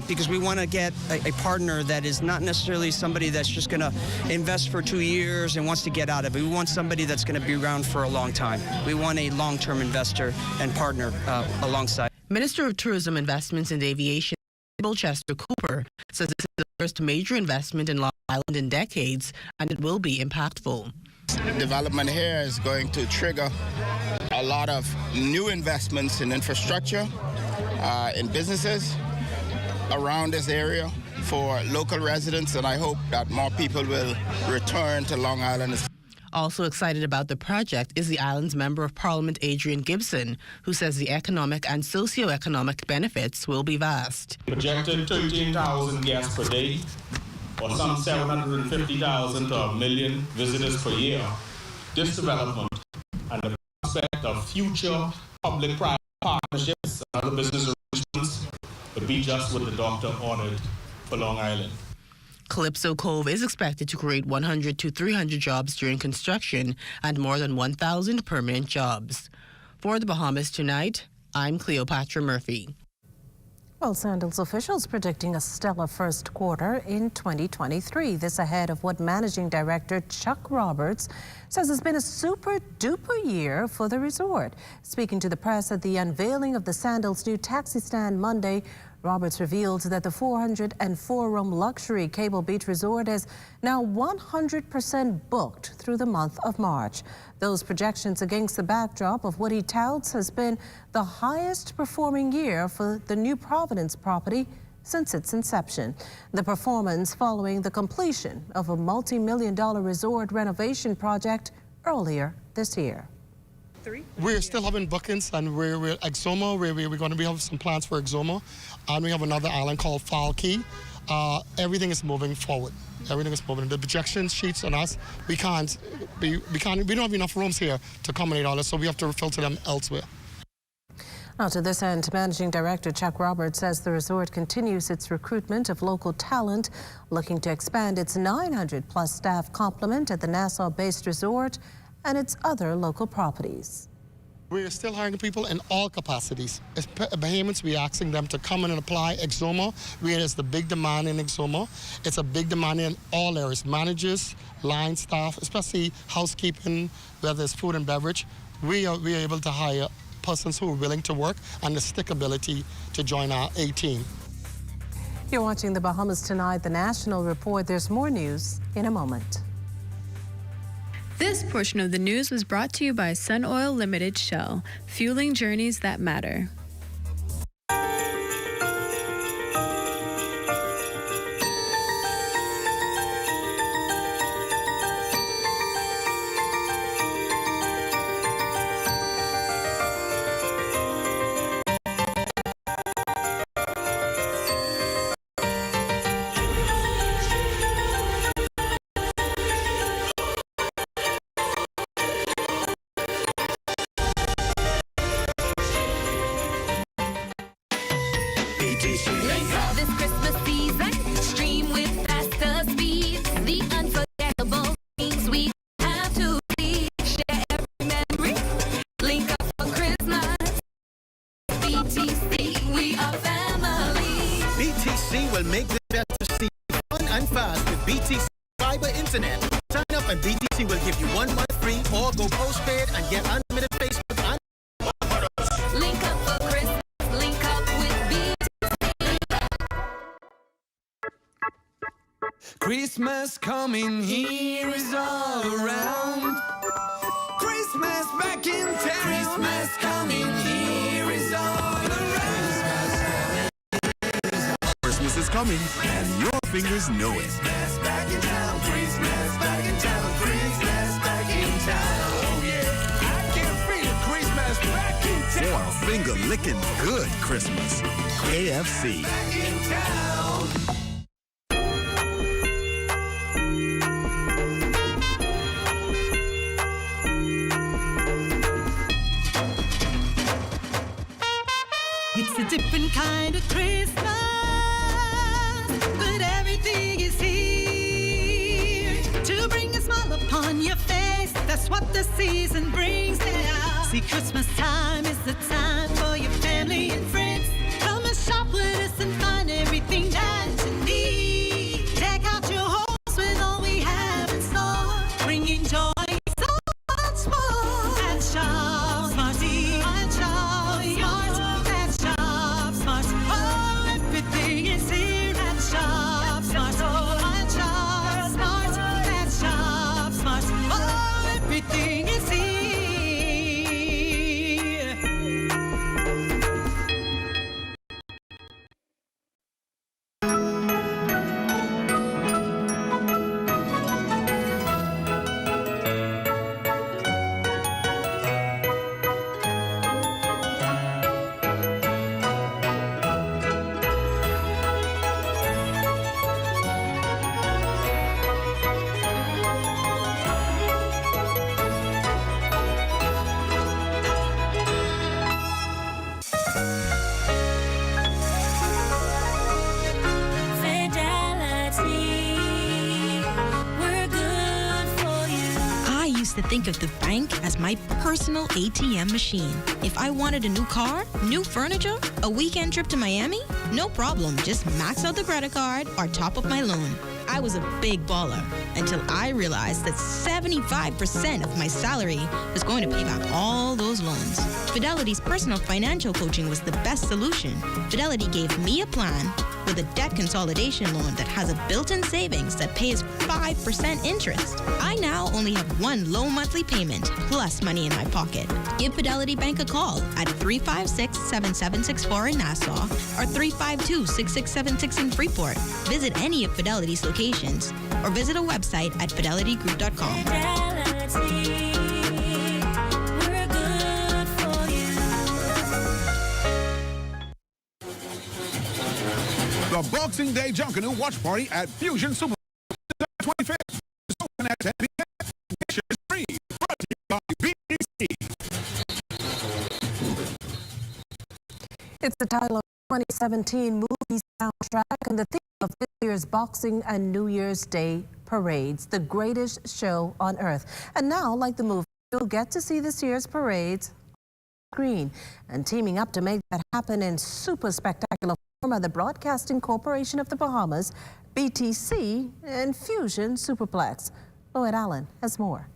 [SPEAKER 17] because we want to get a partner that is not necessarily somebody that's just going to invest for 2 years and wants to get out of it. We want somebody that's going to be around for a long time. We want a long-term investor and partner alongside.
[SPEAKER 15] Minister of Tourism, Investments and Aviation, Chester Cooper, says this is the first major investment in Long Island in decades, and it will be impactful.
[SPEAKER 18] Development here is going to trigger a lot of new investments in infrastructure, in businesses around this area for local residents, and I hope that more people will return to Long Island.
[SPEAKER 15] Also excited about the project is the island's Member of Parliament, Adrian Gibson, who says the economic and socio-economic benefits will be vast.
[SPEAKER 20] Projected 13,000 guests per day, or some 750,000 to 1 million visitors per year. This development and the prospect of future public-private partnerships and other business arrangements would be just what the doctor ordered for Long Island.
[SPEAKER 15] Calypso Cove is expected to create 100 to 300 jobs during construction and more than 1,000 permanent jobs. For the Bahamas Tonight, I'm Cleopatra Murphy.
[SPEAKER 13] Well, Sandals officials predicting a stellar first quarter in 2023. This ahead of what Managing Director Chuck Roberts says has been a super-duper year for the resort. Speaking to the press at the unveiling of the Sandals' new taxi stand Monday, Roberts revealed that the 404-room luxury Cable Beach Resort is now 100% booked through the month of March. Those projections against the backdrop of what he touts has been the highest performing year for the New Providence property since its inception. The performance following the completion of a multi-million-dollar resort renovation project earlier this year.
[SPEAKER 21] We're still having bookings, and we're Exuma. We're going to have some plans for Exuma, and we have another island called Foul Key. Everything is moving forward. Everything is moving. The projection sheets on us, we don't have enough rooms here to accommodate all this, so we have to filter them elsewhere.
[SPEAKER 13] Now, to this end, Managing Director Chuck Roberts says the resort continues its recruitment of local talent, looking to expand its 900-plus staff complement at the Nassau-based resort and its other local properties.
[SPEAKER 21] We're still hiring people in all capacities. As Bahamians, we're asking them to come in and apply Exuma. There's the big demand in Exuma. It's a big demand in all areas, managers, line staff, especially housekeeping, whether it's food and beverage. We are able to hire persons who are willing to work and the stickability to join our A team.
[SPEAKER 13] You're watching the Bahamas Tonight, the National Report. There's more news in a moment.
[SPEAKER 22] This portion of the news was brought to you by Sun Oil Limited Shell, fueling journeys that matter.
[SPEAKER 26] This Christmas season, stream with faster speeds. The unforgettable things we have to see. Share every memory. Link up for Christmas. BTC, we are family.
[SPEAKER 27] BTC will make the best season fun and fast with BTC Fiber Internet. Sign up and BTC will give you 1 month free or go postpaid and get unlimited Facebook and
[SPEAKER 26] Link up for Christmas. Link up with BTC.
[SPEAKER 28] Christmas coming here is all around. Christmas back in town. Christmas coming here is all around.
[SPEAKER 27] Christmas is coming and your
[SPEAKER 4] fingers know it.
[SPEAKER 28] Christmas back in town, Christmas back in town, Christmas back in town. Oh yeah, I can feel Christmas back in town.
[SPEAKER 4] For a finger-licking good Christmas. KFC.
[SPEAKER 28] Back in town.
[SPEAKER 5] It's a different kind of Christmas, but everything is here to bring a smile upon your face. That's what the season brings now. See, Christmas time is the time for your family and friends. Come and shop with us and find everything that you need. Deck out your homes with all we have in store, bringing joy so much more. And shop Smarty, and shop Smart, and shop Smart. Oh, everything is here at Shop Smart. And shop Smart, and shop Smart. Oh, everything is here.
[SPEAKER 6] I used to think of the bank as my personal ATM machine. If I wanted a new car, new furniture, a weekend trip to Miami, no problem. Just max out the credit card or top up my loan. I was a big baller until I realized that 75% of my salary was going to pay back all those loans. Fidelity's personal financial coaching was the best solution. Fidelity gave me a plan with a debt consolidation loan that has a built-in savings that pays 5% interest. I now only have one low monthly payment plus money in my pocket. Give Fidelity Bank a call at 356-7764 in Nassau or 352-6676 in Freeport. Visit any of Fidelity's locations or visit a website at fidelitygroup.com.
[SPEAKER 7] The Boxing Day Junkanoo Watch Party at Fusion Super 25th. Open at 10 p.m. Admission is free. Brought to you by BDC.
[SPEAKER 13] It's the title of 2017 movie soundtrack and the theme of this year's Boxing and New Year's Day parades, the greatest show on earth. And now, like the movie, you'll get to see this year's parades on screen. And teaming up to make that happen in super spectacular form are the Broadcasting Corporation of the Bahamas, BTC, and Fusion Superplex. Lloyd Allen has more.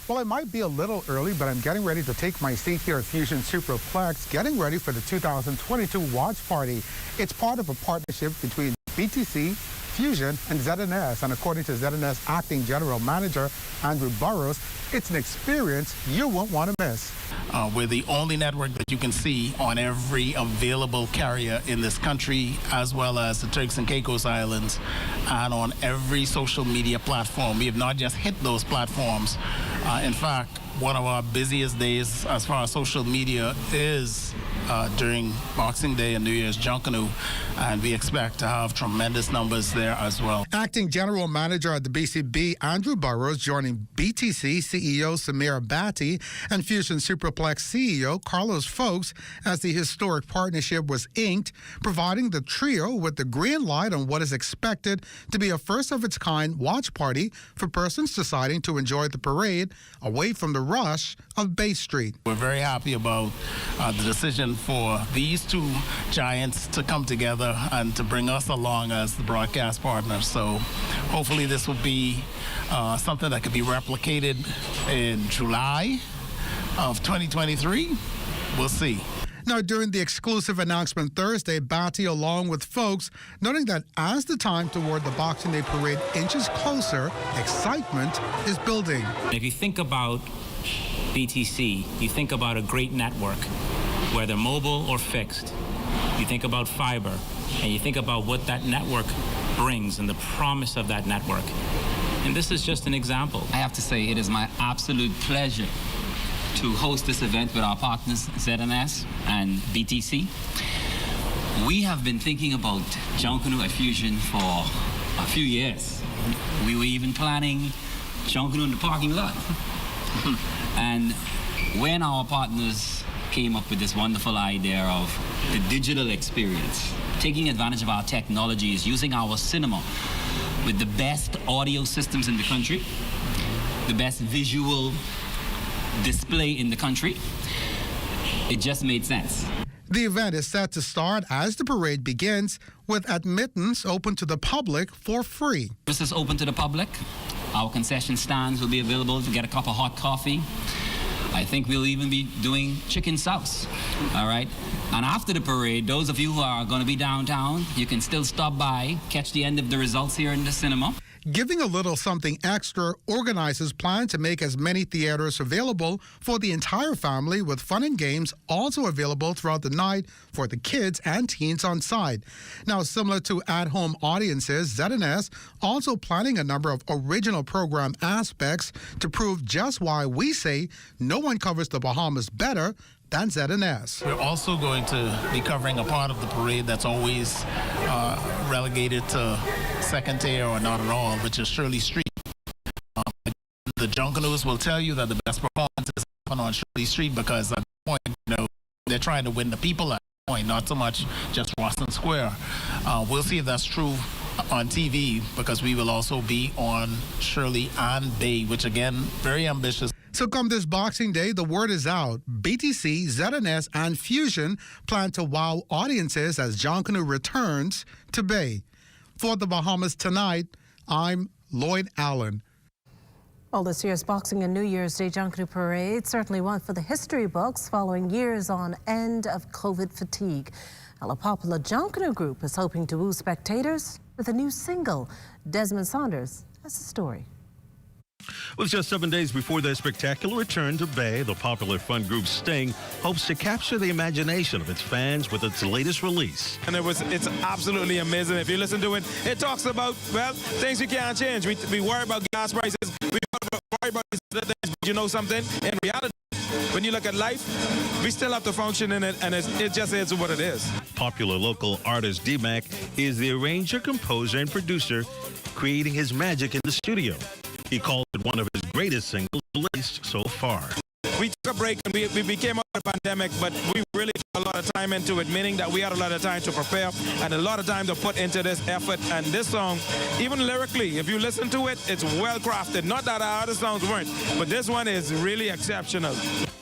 [SPEAKER 8] Well, it might be a little early, but I'm getting ready to take my seat here at Fusion Superplex, getting ready for the 2022 Watch Party. It's part of a partnership between BTC, Fusion, and ZNS. And according to ZNS Acting General Manager Andrew Burrows, it's an experience you won't want to miss.
[SPEAKER 10] We're the only network that you can see on every available carrier in this country, as well as the Turks and Caicos Islands, and on every social media platform. We have not just hit those platforms. In fact, one of our busiest days as far as social media is during Boxing Day and New Year's Junkanoo, and we expect to have tremendous numbers there as well.
[SPEAKER 8] Acting General Manager at the BCB, Andrew Burrows, joining BTC CEO Samir Bhatti and Fusion Superplex CEO Carlos Folks as the historic partnership was inked, providing the trio with the green light on what is expected to be a first-of-its-kind watch party for persons deciding to enjoy the parade away from the rush of Bay Street.
[SPEAKER 10] We're very happy about the decision for these two giants to come together and to bring us along as the broadcast partners. So hopefully this will be something that could be replicated in July of 2023. We'll see.
[SPEAKER 8] Now, during the exclusive announcement Thursday, Bhatti, along with Folks, noting that as the time toward the Boxing Day parade inches closer, excitement is building.
[SPEAKER 23] If you think about BTC, you think about a great network, whether mobile or fixed.
[SPEAKER 1] you think about fiber, and you think about what that network brings and the promise of that network. And this is just an example.
[SPEAKER 2] I have to say it is my absolute pleasure to host this event with our partners ZNS and BTC. We have been thinking about Junkanoo at Fusion for a few years. We were even planning Junkanoo in the parking lot. And when our partners came up with this wonderful idea of the digital experience, taking advantage of our technologies, using our cinema with the best audio systems in the country, the best visual display in the country, it just made sense.
[SPEAKER 8] The event is set to start as the parade begins, with admittance open to the public for free.
[SPEAKER 2] This is open to the public. Our concession stands will be available to get a cup of hot coffee. I think we'll even be doing chicken sauce, all right? And after the parade, those of you who are going to be downtown, you can still stop by, catch the end of the results here in the cinema.
[SPEAKER 8] Giving a little something extra, organizers plan to make as many theaters available for the entire family, with fun and games also available throughout the night for the kids and teens on site. Now, similar to at-home audiences, ZNS also planning a number of original program aspects to prove just why we say no one covers the Bahamas better than ZNS.
[SPEAKER 10] We're also going to be covering a part of the parade that's always relegated to second tier or not at all, which is Shirley Street. The Junkanoos will tell you that the best performances happen on Shirley Street because at that point, you know, they're trying to win the people at that point, not so much just Boston Square. We'll see if that's true on TV, because we will also be on Shirley and Bay, which again, very ambitious.
[SPEAKER 8] So come this Boxing Day, the word is out. BTC, ZNS, and Fusion plan to wow audiences as Junkanoo returns to Bay. For the Bahamas Tonight, I'm Lloyd Allen.
[SPEAKER 13] Well, this year's Boxing and New Year's Day Junkanoo Parade certainly one for the history books following years on end of COVID fatigue. Well, a popular Junkanoo group is hoping to woo spectators with a new single. Desmond Saunders has the story.
[SPEAKER 3] With just 7 days before their spectacular return to Bay, the popular fun group Sting hopes to capture the imagination of its fans with its latest release.
[SPEAKER 11] And it's absolutely amazing. If you listen to it, it talks about, well, things we can't change. We worry about gas prices. We worry about these other things. But you know something? In reality, when you look at life, we still have to function in it, and it just is what it is.
[SPEAKER 3] Popular local artist D-Mac is the arranger, composer, and producer, creating his magic in the studio. He calls it one of his greatest singles released so far.
[SPEAKER 11] We took a break and we came out of the pandemic, but we really put a lot of time into it, meaning that we had a lot of time to prepare and a lot of time to put into this effort. And this song, even lyrically, if you listen to it, it's well crafted. Not that our other songs weren't, but this one is really exceptional.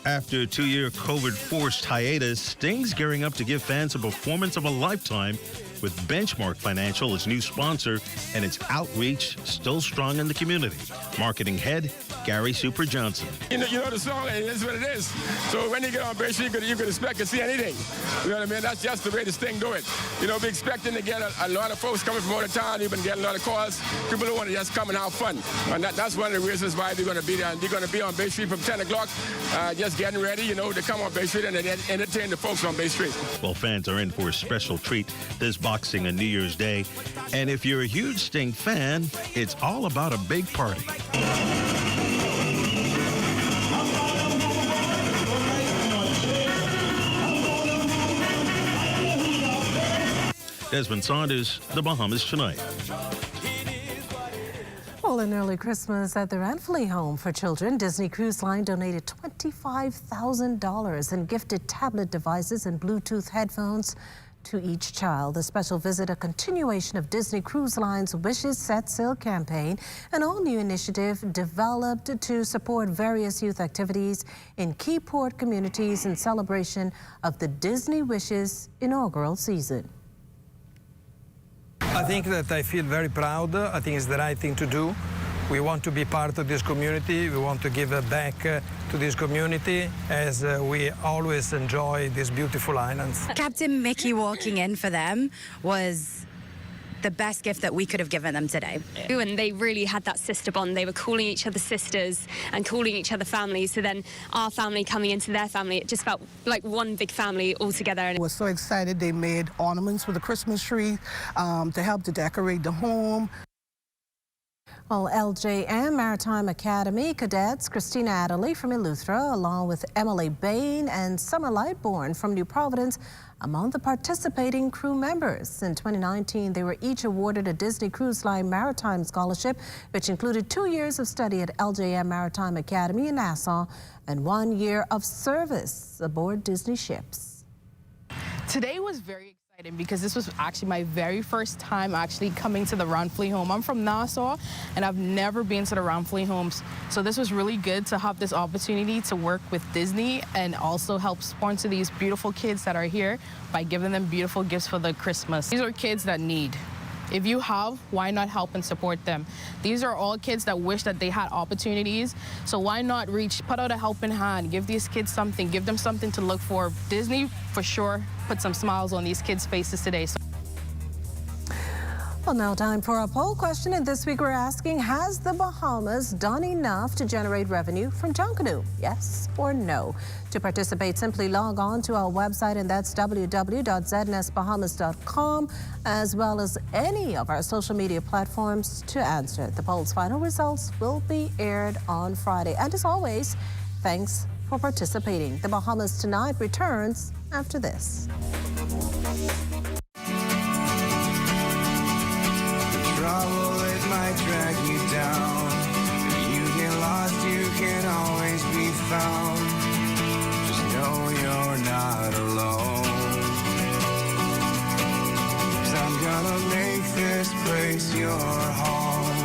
[SPEAKER 3] After a 2-year COVID-forced hiatus, Sting's gearing up to give fans a performance of a lifetime, with Benchmark Financial, its new sponsor, and its outreach still strong in the community. Marketing head, Gary Super Johnson.
[SPEAKER 12] You know the song, and it's what it is. So when you get on Bay Street, you can expect to see anything. You know what I mean? That's just the way this thing do it. You know, we're expecting to get a lot of folks coming from out of town. You've been getting a lot of calls. People who want to just come and have fun. And that's one of the reasons why they're going to be there. And they're going to be on Bay Street from 10 o'clock, just getting ready, you know, to come on Bay Street and entertain the folks on Bay Street.
[SPEAKER 3] Well, fans are in for a special treat this Boxing and New Year's Day. And if you're a huge Sting fan, it's all about a big party. Desmond Saunders, The Bahamas Tonight.
[SPEAKER 13] Well, in early Christmas at the Ranfley Home for Children, Disney Cruise Line donated $25,000 in gifted tablet devices and Bluetooth headphones to each child. The special visit, a continuation of Disney Cruise Line's Wishes Set Sail campaign, an all-new initiative developed to support various youth activities in key port communities in celebration of the Disney Wishes inaugural season.
[SPEAKER 23] I think that I feel very proud. I think it's the right thing to do. We want to be part of this community. We want to give back to this community as we always enjoy these beautiful islands.
[SPEAKER 24] Captain Mickey walking in for them was
[SPEAKER 9] the best gift that we could have given them today.
[SPEAKER 14] And they really had that sister bond. They were calling each other sisters and calling each other families. So then our family coming into their family, it just felt like one big family all together.
[SPEAKER 16] I was so excited. They made ornaments for the Christmas tree to help to decorate the home.
[SPEAKER 13] Well, LJM Maritime Academy cadets Christina Adderley from Eleuthera, along with Emily Bain and Summer Lightbourne from New Providence, among the participating crew members. In 2019, they were each awarded a Disney Cruise Line Maritime Scholarship, which included 2 years of study at LJM Maritime Academy in Nassau and 1 year of service aboard Disney ships.
[SPEAKER 17] Today was very exciting because this was actually my very first time actually coming to the Ranfleet home. I'm from Nassau and I've never been to the Ranfleet homes. So this was really good to have this opportunity to work with Disney and also help sponsor these beautiful kids that are here by giving them beautiful gifts for the Christmas. These are kids that need. If you have, why not help and support them? These are all kids that wish that they had opportunities, so why not put out a helping hand, give these kids something, give them something to look for. Disney, for sure, put some smiles on these kids' faces today.
[SPEAKER 13] Well, now time for a poll question, and this week we're asking, has the Bahamas done enough to generate revenue from Junkanoo? Yes or no? To participate, simply log on to our website, and that's www.znsbahamas.com, as well as any of our social media platforms to answer. The poll's final results will be aired on Friday. And as always, thanks for participating. The Bahamas Tonight returns after this.
[SPEAKER 28] Trouble, it might drag you down. If you get lost, you can always be found. Just know you're not alone. 'Cause I'm gonna make this place your home.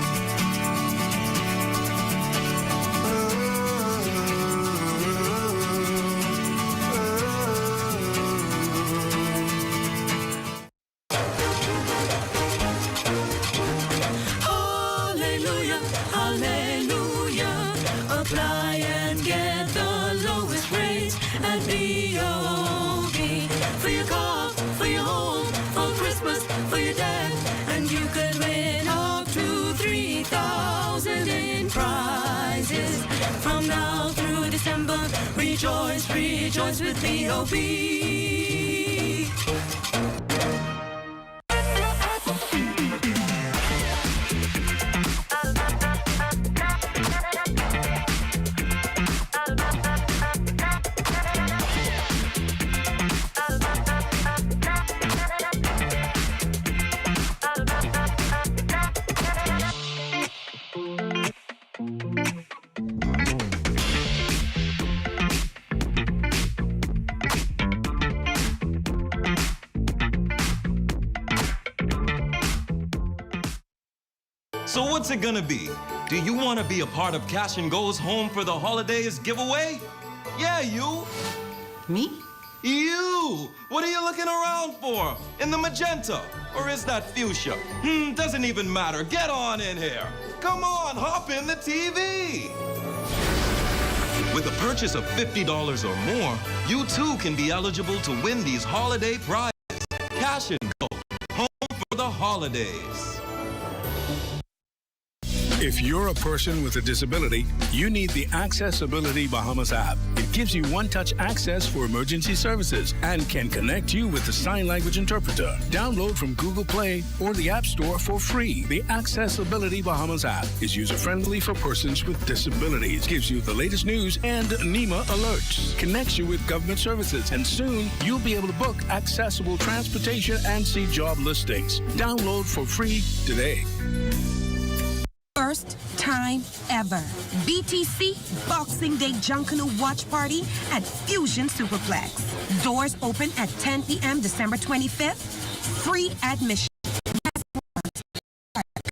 [SPEAKER 28] Rejoice, rejoice with B.O.B.
[SPEAKER 18] So what's it gonna be? Do you want to be a part of Cash and Go's Home for the Holidays giveaway? Yeah, you.
[SPEAKER 19] Me?
[SPEAKER 18] You! What are you looking around for? In the magenta? Or is that fuchsia? Doesn't even matter. Get on in here. Come on, hop in the TV. With a purchase of $50 or more, you too can be eligible to win these holiday prizes. Cash and Go, Home for the Holidays.
[SPEAKER 24] If you're a person with a disability, you need the Accessibility Bahamas app. It gives you one-touch access for emergency services and can connect you with the sign language interpreter. Download from Google Play or the App Store for free. The Accessibility Bahamas app is user-friendly for persons with disabilities, gives you the latest news and NEMA alerts, connects you with government services, and soon you'll be able to book accessible transportation and see job listings. Download for free today.
[SPEAKER 25] First time ever. BTC Boxing Day Junkanoo Watch Party at Fusion Superplex. Doors open at 10 p.m. December 25th. Free admission.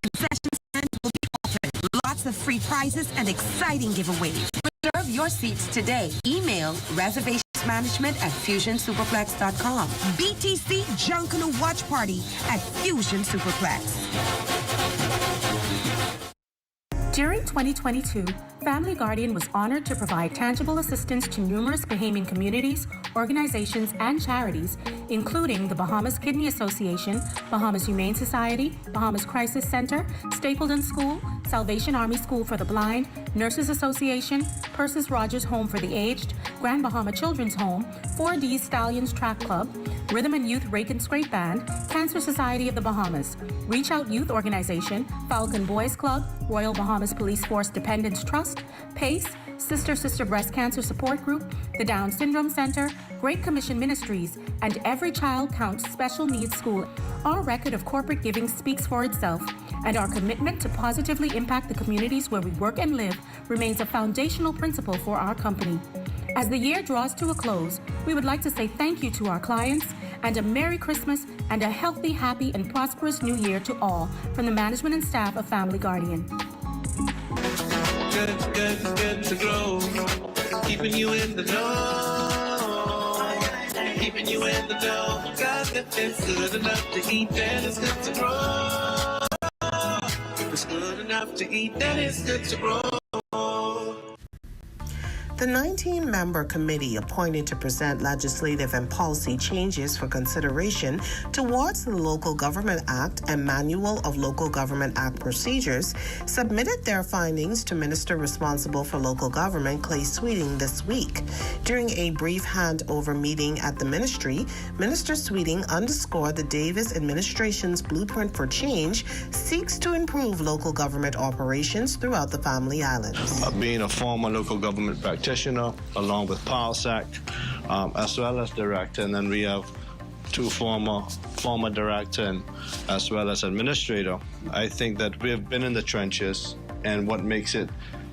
[SPEAKER 25] Concession stand will be open. Lots of free prizes and exciting giveaways. Reserve your seats today. Email reservationsmanagement@fusionsuperplex.com. BTC Junkanoo Watch Party at Fusion Superplex.
[SPEAKER 4] During 2022, Family Guardian was honored to provide tangible assistance to numerous Bahamian communities, organizations, and charities, including the Bahamas Kidney Association, Bahamas Humane Society, Bahamas Crisis Center, Stapleton School, Salvation Army School for the Blind, Nurses Association, Persis Rogers Home for the Aged, Grand Bahama Children's Home, 4D Stallions Track Club, Rhythm and Youth Rake and Scrape Band, Cancer Society of the Bahamas, Reach Out Youth Organization, Falcon Boys Club, Royal Bahamas Police Force Dependents Trust, PACE, Sister Breast Cancer Support Group, the Down Syndrome Center, Great Commission Ministries, and Every Child Counts Special Needs School. Our record of corporate giving speaks for itself, and our commitment to positively impact the communities where we work and live remains a foundational principle for our company. As the year draws to a close, we would like to say thank you to our clients and a Merry Christmas and a healthy, happy, and prosperous New Year to all from the management and staff of Family Guardian.
[SPEAKER 28] Good to grow, keeping you in the know, keeping you in the know. God, if it's good enough to eat, then it's good to grow. If it's good enough to eat, then it's good to grow.
[SPEAKER 15] The 19-member committee appointed to present legislative and policy changes for consideration towards the Local Government Act and Manual of Local Government Act Procedures submitted their findings to Minister responsible for local government, Clay Sweeting, this week. During a brief handover meeting at the ministry, Minister Sweeting underscored the Davis administration's blueprint for change seeks to improve local government operations throughout the Family Islands.
[SPEAKER 19] Being a former local government practitioner, along with PowerSAC, as well as director, and then we have two former director and as well as administrator. I think that we've been in the trenches, and what makes it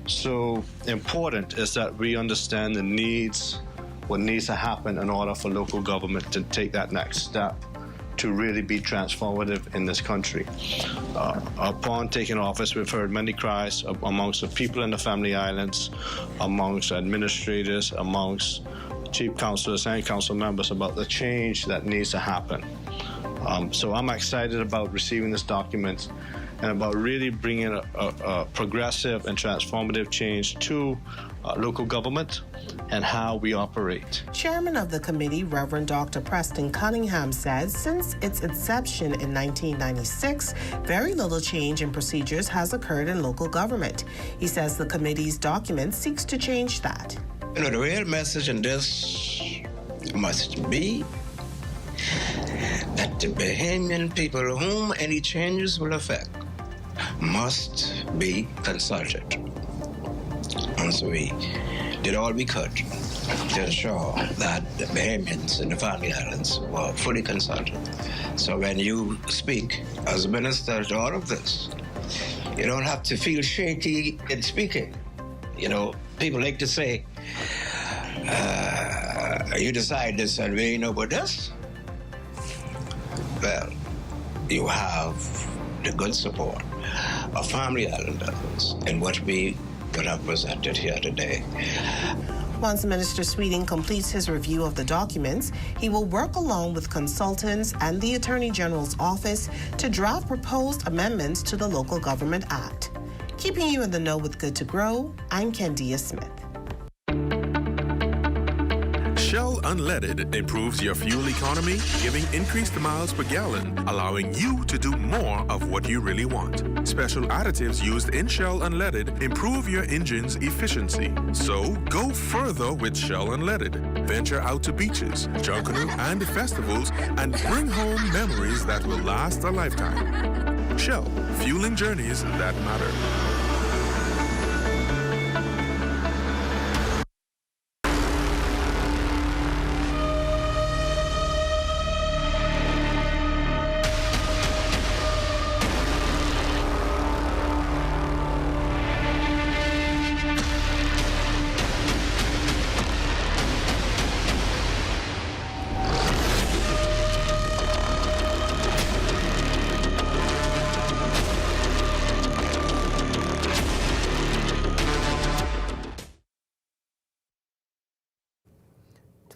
[SPEAKER 19] so important is that we understand the needs, what needs to happen in order for local government to take that next step to really be transformative in this country. Upon taking office, we've heard many cries amongst the people in the Family Islands, amongst administrators, amongst chief councilors and council members about the change that needs to happen. So I'm excited about receiving this document and about really bringing a progressive and transformative change to local government and how we operate.
[SPEAKER 15] Chairman of the committee, Reverend Dr. Preston Cunningham, says since its inception in 1996, very little change in procedures has occurred in local government. He says the committee's document seeks to change that.
[SPEAKER 28] You know, the real message in this must be that the Bahamian people whom any changes will affect must be consulted. And so we did all we could to ensure that the Bahamians in the Family Islands were fully consulted. So when you speak as a minister to all of this, you don't have to feel shaky in speaking. You know, people like to say, you decide this and we ain't know about this. Well, you have the good support of Family Islanders in what we could have presented here today.
[SPEAKER 15] Once Minister Sweeting completes his review of the documents, he will work along with consultants and the Attorney General's office to draft proposed amendments to the Local Government Act. Keeping you in the know with Good to Grow, I'm Candia Smith.
[SPEAKER 20] Shell Unleaded improves your fuel economy, giving increased miles per gallon, allowing you to do more of what you really want. Special additives used in Shell Unleaded improve your engine's efficiency. So go further with Shell Unleaded. Venture out to beaches, Junkanoo, and festivals and bring home memories that will last a lifetime. Shell, fueling journeys that matter.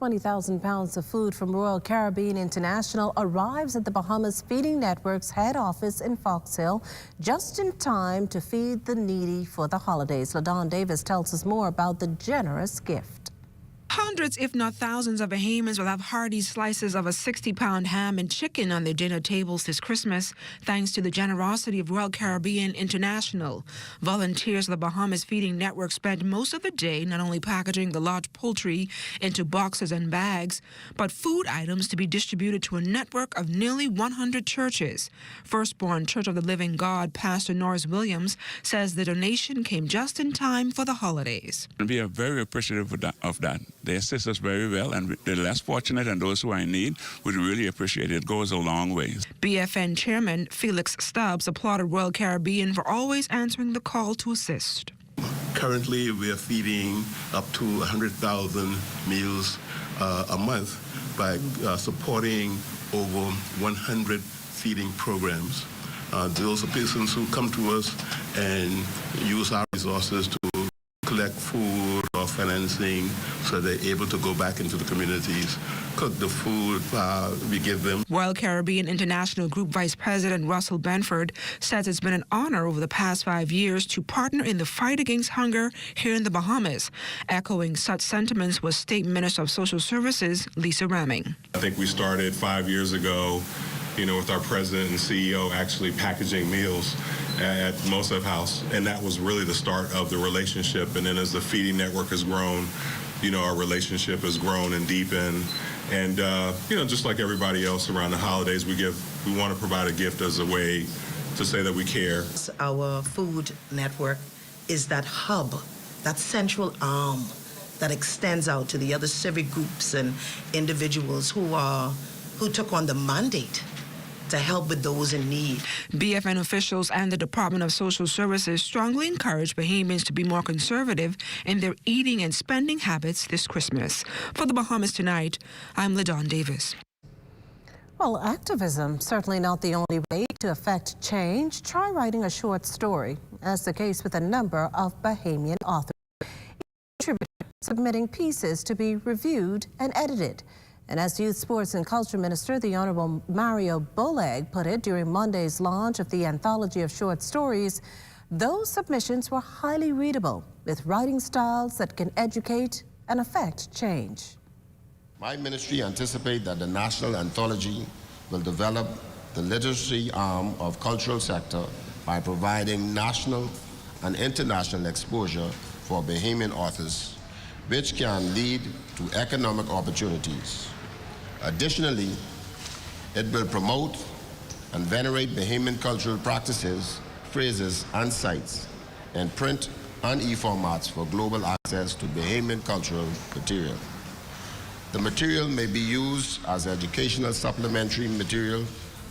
[SPEAKER 13] 20,000 pounds of food from Royal Caribbean International arrives at the Bahamas Feeding Network's head office in Fox Hill just in time to feed the needy for the holidays. LaDon Davis tells us more about the generous gift.
[SPEAKER 1] Hundreds, if not thousands, of Bahamians will have hearty slices of a 60-pound ham and chicken on their dinner tables this Christmas, thanks to the generosity of Royal Caribbean International. Volunteers of the Bahamas Feeding Network spent most of the day not only packaging the large poultry into boxes and bags, but food items to be distributed to a network of nearly 100 churches. Firstborn Church of the Living God Pastor Norris Williams says the donation came just in time for the holidays.
[SPEAKER 5] We are very appreciative of that. They assist us very well, and the less fortunate and those who are in need would really appreciate it. It goes a long way.
[SPEAKER 1] BFN Chairman Felix Stubbs applauded Royal Caribbean for always answering the call to assist.
[SPEAKER 6] Currently, we are feeding up to 100,000 meals a month by supporting over 100 feeding programs. Those are persons who come to us and use our resources to collect food or financing so they're able to go back into the communities, cook the food we give them.
[SPEAKER 1] Royal Caribbean International Group Vice President Russell Benford says it's been an honor over the past 5 years to partner in the fight against hunger here in the Bahamas. Echoing such sentiments was State Minister of Social Services, Lisa Ramming.
[SPEAKER 7] I think we started 5 years ago, with our president and CEO actually packaging meals at Mosef House, and that was really the start of the relationship. And then as the feeding network has grown, our relationship has grown and deepened. And just like everybody else around the holidays, we want to provide a gift as a way to say that we care.
[SPEAKER 21] Our food network is that hub, that central arm that extends out to the other civic groups and individuals who took on the mandate to help with those in need.
[SPEAKER 1] BFN officials and the Department of Social Services strongly encourage Bahamians to be more conservative in their eating and spending habits this Christmas. For the Bahamas Tonight, I'm LaDon Davis.
[SPEAKER 13] Well, activism, certainly not the only way to affect change. Try writing a short story, as the case with a number of Bahamian authors. Submitting pieces to be reviewed and edited. And as Youth, Sports and Culture Minister, the Honorable Mario Boleg put it during Monday's launch of the anthology of short stories, those submissions were highly readable, with writing styles that can educate and affect change.
[SPEAKER 22] My ministry anticipates that the National Anthology will develop the literacy arm of cultural sector by providing national and international exposure for Bahamian authors, which can lead to economic opportunities. Additionally, it will promote and venerate Bahamian cultural practices, phrases, and sites in print and e-formats for global access to Bahamian cultural material. The material may be used as educational supplementary material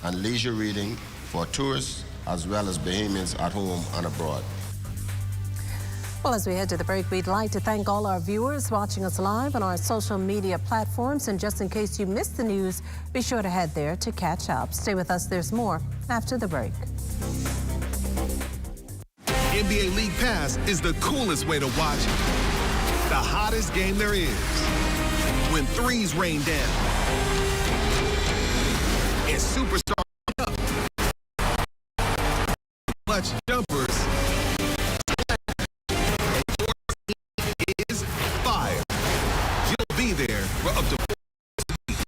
[SPEAKER 22] and leisure reading for tourists as well as Bahamians at home and abroad.
[SPEAKER 13] Well, as we head to the break, we'd like to thank all our viewers watching us live on our social media platforms. And just in case you missed the news, be sure to head there to catch up. Stay with us. There's more after the break.
[SPEAKER 26] NBA League Pass is the coolest way to watch the hottest game there is. When threes rain down and superstars up, clutch jumpers, is fire. You'll be there for up to 4 weeks.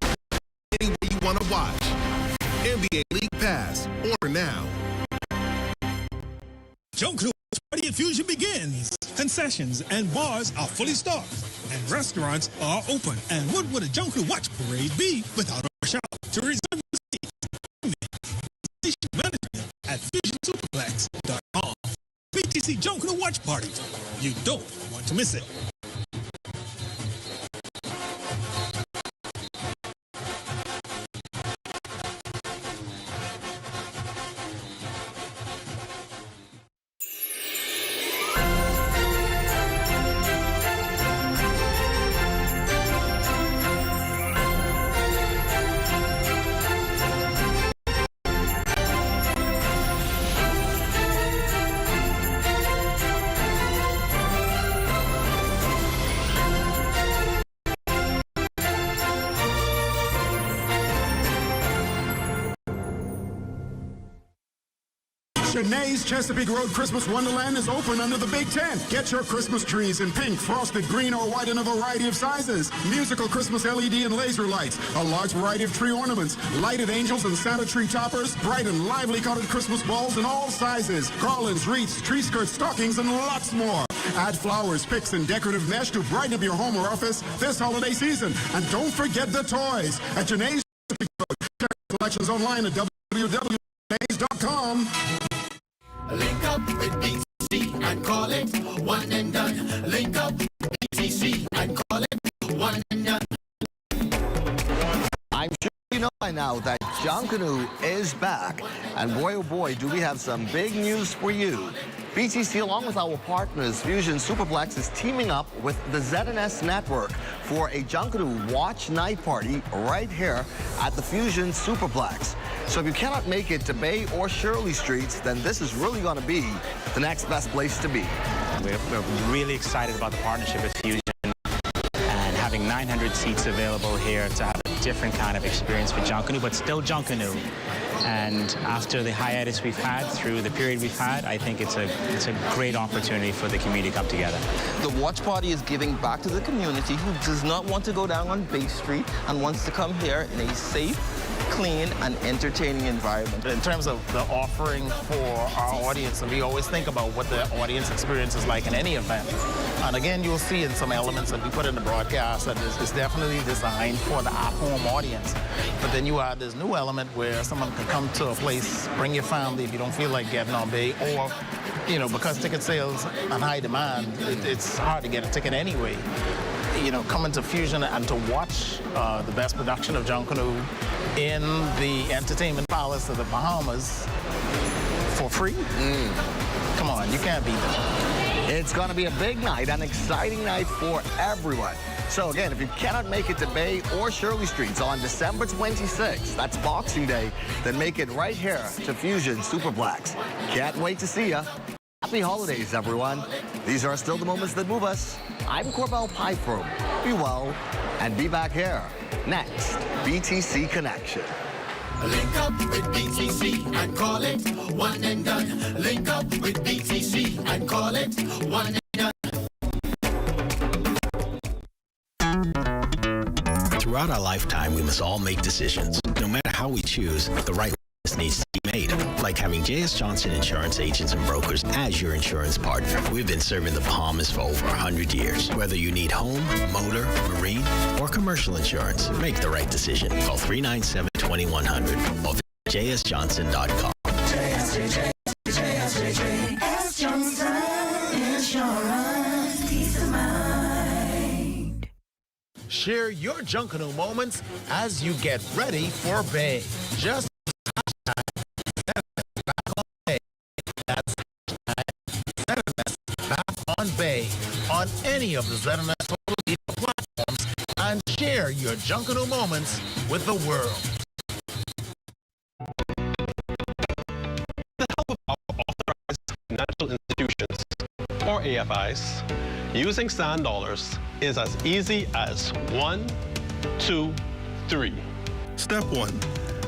[SPEAKER 26] Anywhere you want to watch. NBA League Pass. Order now.
[SPEAKER 27] Junkanoo Party at Fusion begins. Concessions and bars are fully stocked, and restaurants are open. And what would a Junkanoo Watch Parade be without a rush hour? To reserve your seats, management at FusionSuperplex.com. BTC Junkanoo Watch Party. You don't want to miss it.
[SPEAKER 2] Janae's Chesapeake Road Christmas Wonderland is open under the Big Tent. Get your Christmas trees in pink, frosted, green, or white in a variety of sizes. Musical Christmas LED and laser lights, a large variety of tree ornaments, lighted angels and Santa tree toppers, bright and lively colored Christmas balls in all sizes, garlands, wreaths, tree skirts, stockings, and lots more. Add flowers, picks, and decorative mesh to brighten up your home or office this holiday season. And don't forget the toys at Janae's Chesapeake Road. Check collections online at www.janae's.com.
[SPEAKER 3] Link up with BTC and call it one and done. Link up with BTC and call it one and done.
[SPEAKER 8] I'm sure you know by now that Junkanoo is back. And boy, oh boy, do we have some big news for you. BTC, along with our partners, Fusion Superplex, is teaming up with the ZNS Network for a Junkanoo Watch Night Party right here at the Fusion Superplex. So if you cannot make it to Bay or Shirley Streets, then this is really going to be the next best place to be.
[SPEAKER 9] We're really excited about the partnership with Fusion and having 900 seats available here to have a different kind of experience for Junkanoo, but still Junkanoo. And after the hiatus we've had, through the period we've had, I think it's a great opportunity for the community to come together.
[SPEAKER 10] The watch party is giving back to the community who does not want to go down on Bay Street and wants to come here in a safe, clean, and entertaining environment.
[SPEAKER 11] In terms of the offering for our audience, we always think about what the audience experience is like in any event. And again, you'll see in some elements that we put in the broadcast that is definitely designed for the at-home audience. But then you add this new element where someone can come to a place, bring your family if you don't feel like getting on Bay, or, you know, because ticket sales on high demand, it's hard to get a ticket anyway. You know, coming to Fusion and to watch the best production of Junkanoo in the entertainment palace of the Bahamas for free? Come on, you can't beat that.
[SPEAKER 8] It's going to be a big night, an exciting night for everyone. So again, if you cannot make it to Bay or Shirley Streets on December 26th, that's Boxing Day, then make it right here to Fusion Superplex. Can't wait to see ya. Happy holidays, everyone. These are still the moments that move us. I'm Corbell Pythrom. Be well and be back here. Next, BTC Connection.
[SPEAKER 3] Link up with BTC and call it one and done. Link up with BTC and call it one and done.
[SPEAKER 12] Throughout our lifetime, we must all make decisions. No matter how we choose, the right needs to be made, like having J.S. Johnson Insurance Agents and Brokers as your insurance partner. We've been serving the Bahamas for over 100 years. Whether you need home, motor, marine, or commercial insurance, make the right decision. Call 397-2100 or visit jsjohnson.com.
[SPEAKER 3] JS Johnson Insurance, peace of mind.
[SPEAKER 26] Share your Junkanoo moments as you get ready for Bay. Just That's back on Bay on any of the ZNS social media platforms and share your Junkanoo moments with the world.
[SPEAKER 23] With the help of our authorized financial institutions, or AFIs, using sand dollars is as easy as 1, 2, 3.
[SPEAKER 29] Step 1.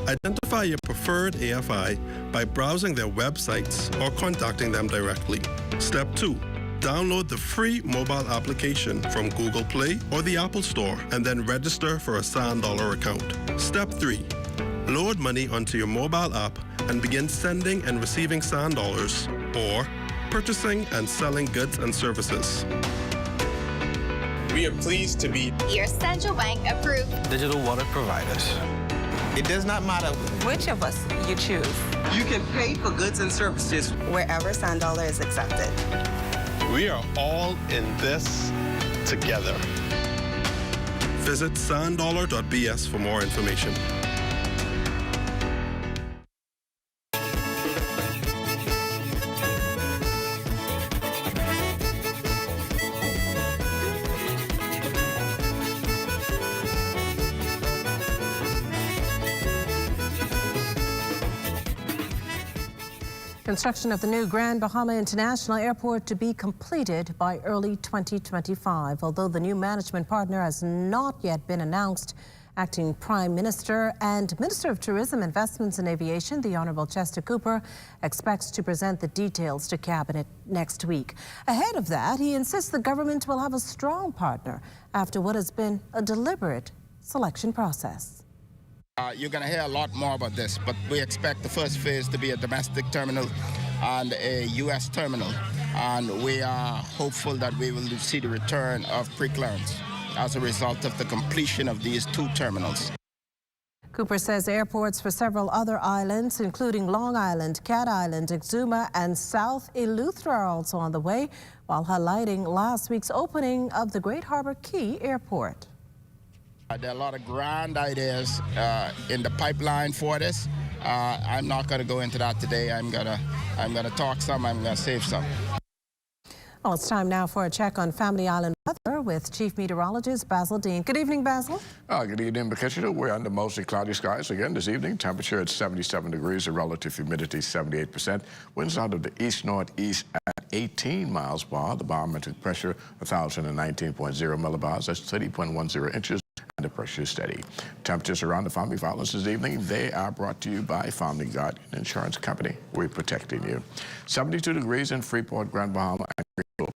[SPEAKER 29] Identify your preferred AFI by browsing their websites or contacting them directly. Step 2. Download the free mobile application from Google Play or the Apple Store and then register for a Sand Dollar account. Step 3. Load money onto your mobile app and begin sending and receiving Sand Dollars or purchasing and selling goods and services.
[SPEAKER 30] We are pleased to be
[SPEAKER 31] your central bank approved
[SPEAKER 30] digital wallet providers.
[SPEAKER 32] It does not matter
[SPEAKER 33] which of us you choose.
[SPEAKER 32] You can pay for goods and services
[SPEAKER 33] wherever Sand Dollar is accepted.
[SPEAKER 23] We are all in this together.
[SPEAKER 29] Visit sanddollar.bs for more information.
[SPEAKER 13] Construction of the new Grand Bahama International Airport to be completed by early 2025. Although the new management partner has not yet been announced, Acting Prime Minister and Minister of Tourism, Investments and Aviation, the Honourable Chester Cooper, expects to present the details to Cabinet next week. Ahead of that, he insists the government will have a strong partner after what has been a deliberate selection process.
[SPEAKER 4] You're going to hear a lot more about this, but we expect the first phase to be a domestic terminal and a U.S. terminal, and we are hopeful that we will see the return of pre-clearance as a result of the completion of these two terminals.
[SPEAKER 13] Cooper says airports for several other islands, including Long Island, Cat Island, Exuma, and South Eleuthera, are also on the way, while highlighting last week's opening of the Great Harbor Key Airport.
[SPEAKER 4] There are a lot of grand ideas in the pipeline for this. I'm not going to go into that today. I'm gonna talk some. I'm gonna save some.
[SPEAKER 13] Well, it's time now for a check on Family Island weather with Chief Meteorologist Basil Dean. Good evening, Basil.
[SPEAKER 5] Good evening, Bakeshita. We're under mostly cloudy skies again this evening. Temperature at 77 degrees, the relative humidity 78%. Winds out of the east-northeast at 18 miles per hour. The barometric pressure 1,019.0 millibars. That's 30.10 inches. And the pressure is steady. Temperatures around the family violence this evening, they are brought to you by Family Guardian Insurance Company. We're protecting you. 72 degrees in Freeport, Grand Bahama, and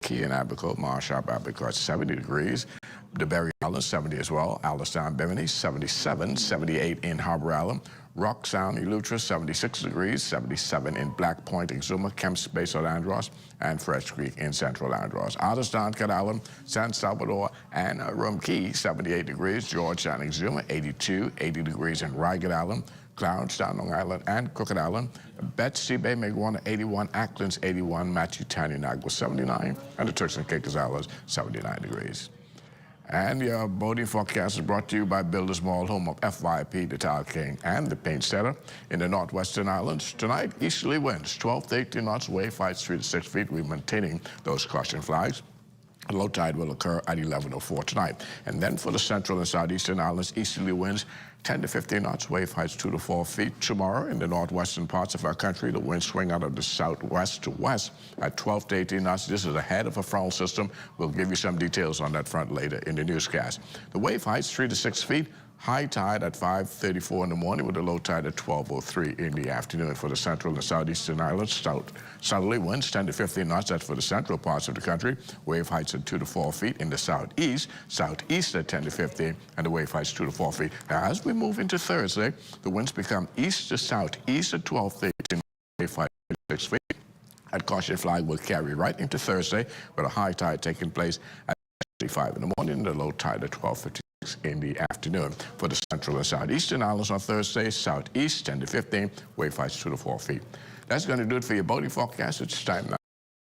[SPEAKER 5] Key and Abaco, Marshall, Abaco, 70 degrees. The Berry Island, 70 as well. Allenstown, Bimini, 77, 78 in Harbor Island. Rock Sound, Eleuthera, 76 degrees, 77 in Black Point, Exuma, Kemp's Base of Andros, and Fresh Creek in Central Andros. Allenstown, Cat Island, San Salvador, and Rum Key, 78 degrees. Georgetown, Exuma, 82, 80 degrees in Ragged Island. Clownstown, Long Island, and Crooked Island. Betsy Bay, Meguana, 81, Acklands, 81, Matthew, Nagua, 79, and the Turks and Caicos Islands, 79 degrees. And your boating forecast is brought to you by Builders Mall, home of FYP, the Tile King, and the Paint Setter in the Northwestern Islands. Tonight, easterly winds, 12 to 18 knots, wave heights 3 to 6 feet. We're maintaining those caution flags. Low tide will occur at 11:04 tonight. And then for the central and southeastern islands, easterly winds 10 to 15 knots, wave heights 2 to 4 feet. Tomorrow in the northwestern parts of our country, the winds swing out of the southwest to west at 12 to 18 knots. This is ahead of a frontal system. We'll give you some details on that front later in the newscast. The wave heights 3 to 6 feet. High tide at 5:34 in the morning with a low tide at 12:03 in the afternoon for the central and southeastern islands. Southerly winds 10 to 15 knots. That's for the central parts of the country. Wave heights at 2 to 4 feet in the southeast. Southeast at 10 to 15 and the wave heights 2 to 4 feet. Now, as we move into Thursday, the winds become east to southeast at 12 to 18, wave heights 6 feet. That caution flag will carry right into Thursday with a high tide taking place at 5 in the morning and the low tide at 12:50. In the afternoon. For the central and southeastern islands on Thursday, southeast 10 to 15, wave heights 2 to 4 feet. That's going to do it for your boating forecast. It's time now.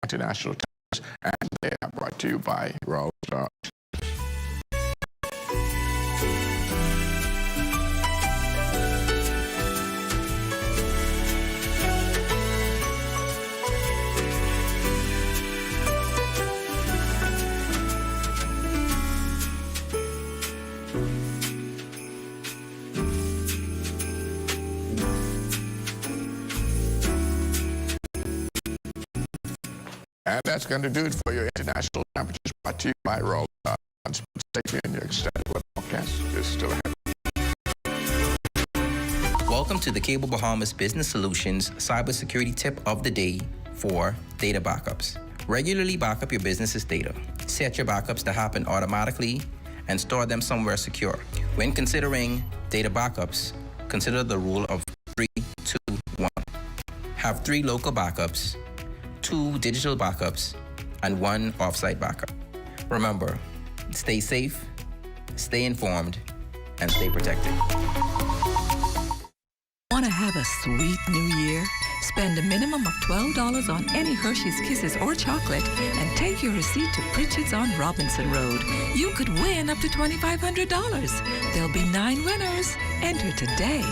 [SPEAKER 5] International times, and they are brought to you by Royal Star. And that's going to do it for your international temperatures brought to you by Roll. Stay tuned. Your extended weather forecast is still ahead.
[SPEAKER 6] Welcome to the Cable Bahamas Business Solutions Cybersecurity Tip of the Day for data backups. Regularly back up your business's data. Set your backups to happen automatically and store them somewhere secure. When considering data backups, consider the rule of 3, 2, 1. Have 3 local backups, 2 digital backups, and 1 offsite backup. Remember, stay safe, stay informed, and stay protected.
[SPEAKER 14] Want to have a sweet new year? Spend a minimum of $12 on any Hershey's Kisses or chocolate and take your receipt to Pritchard's on Robinson Road. You could win up to $2,500. There'll be 9 winners. Enter today.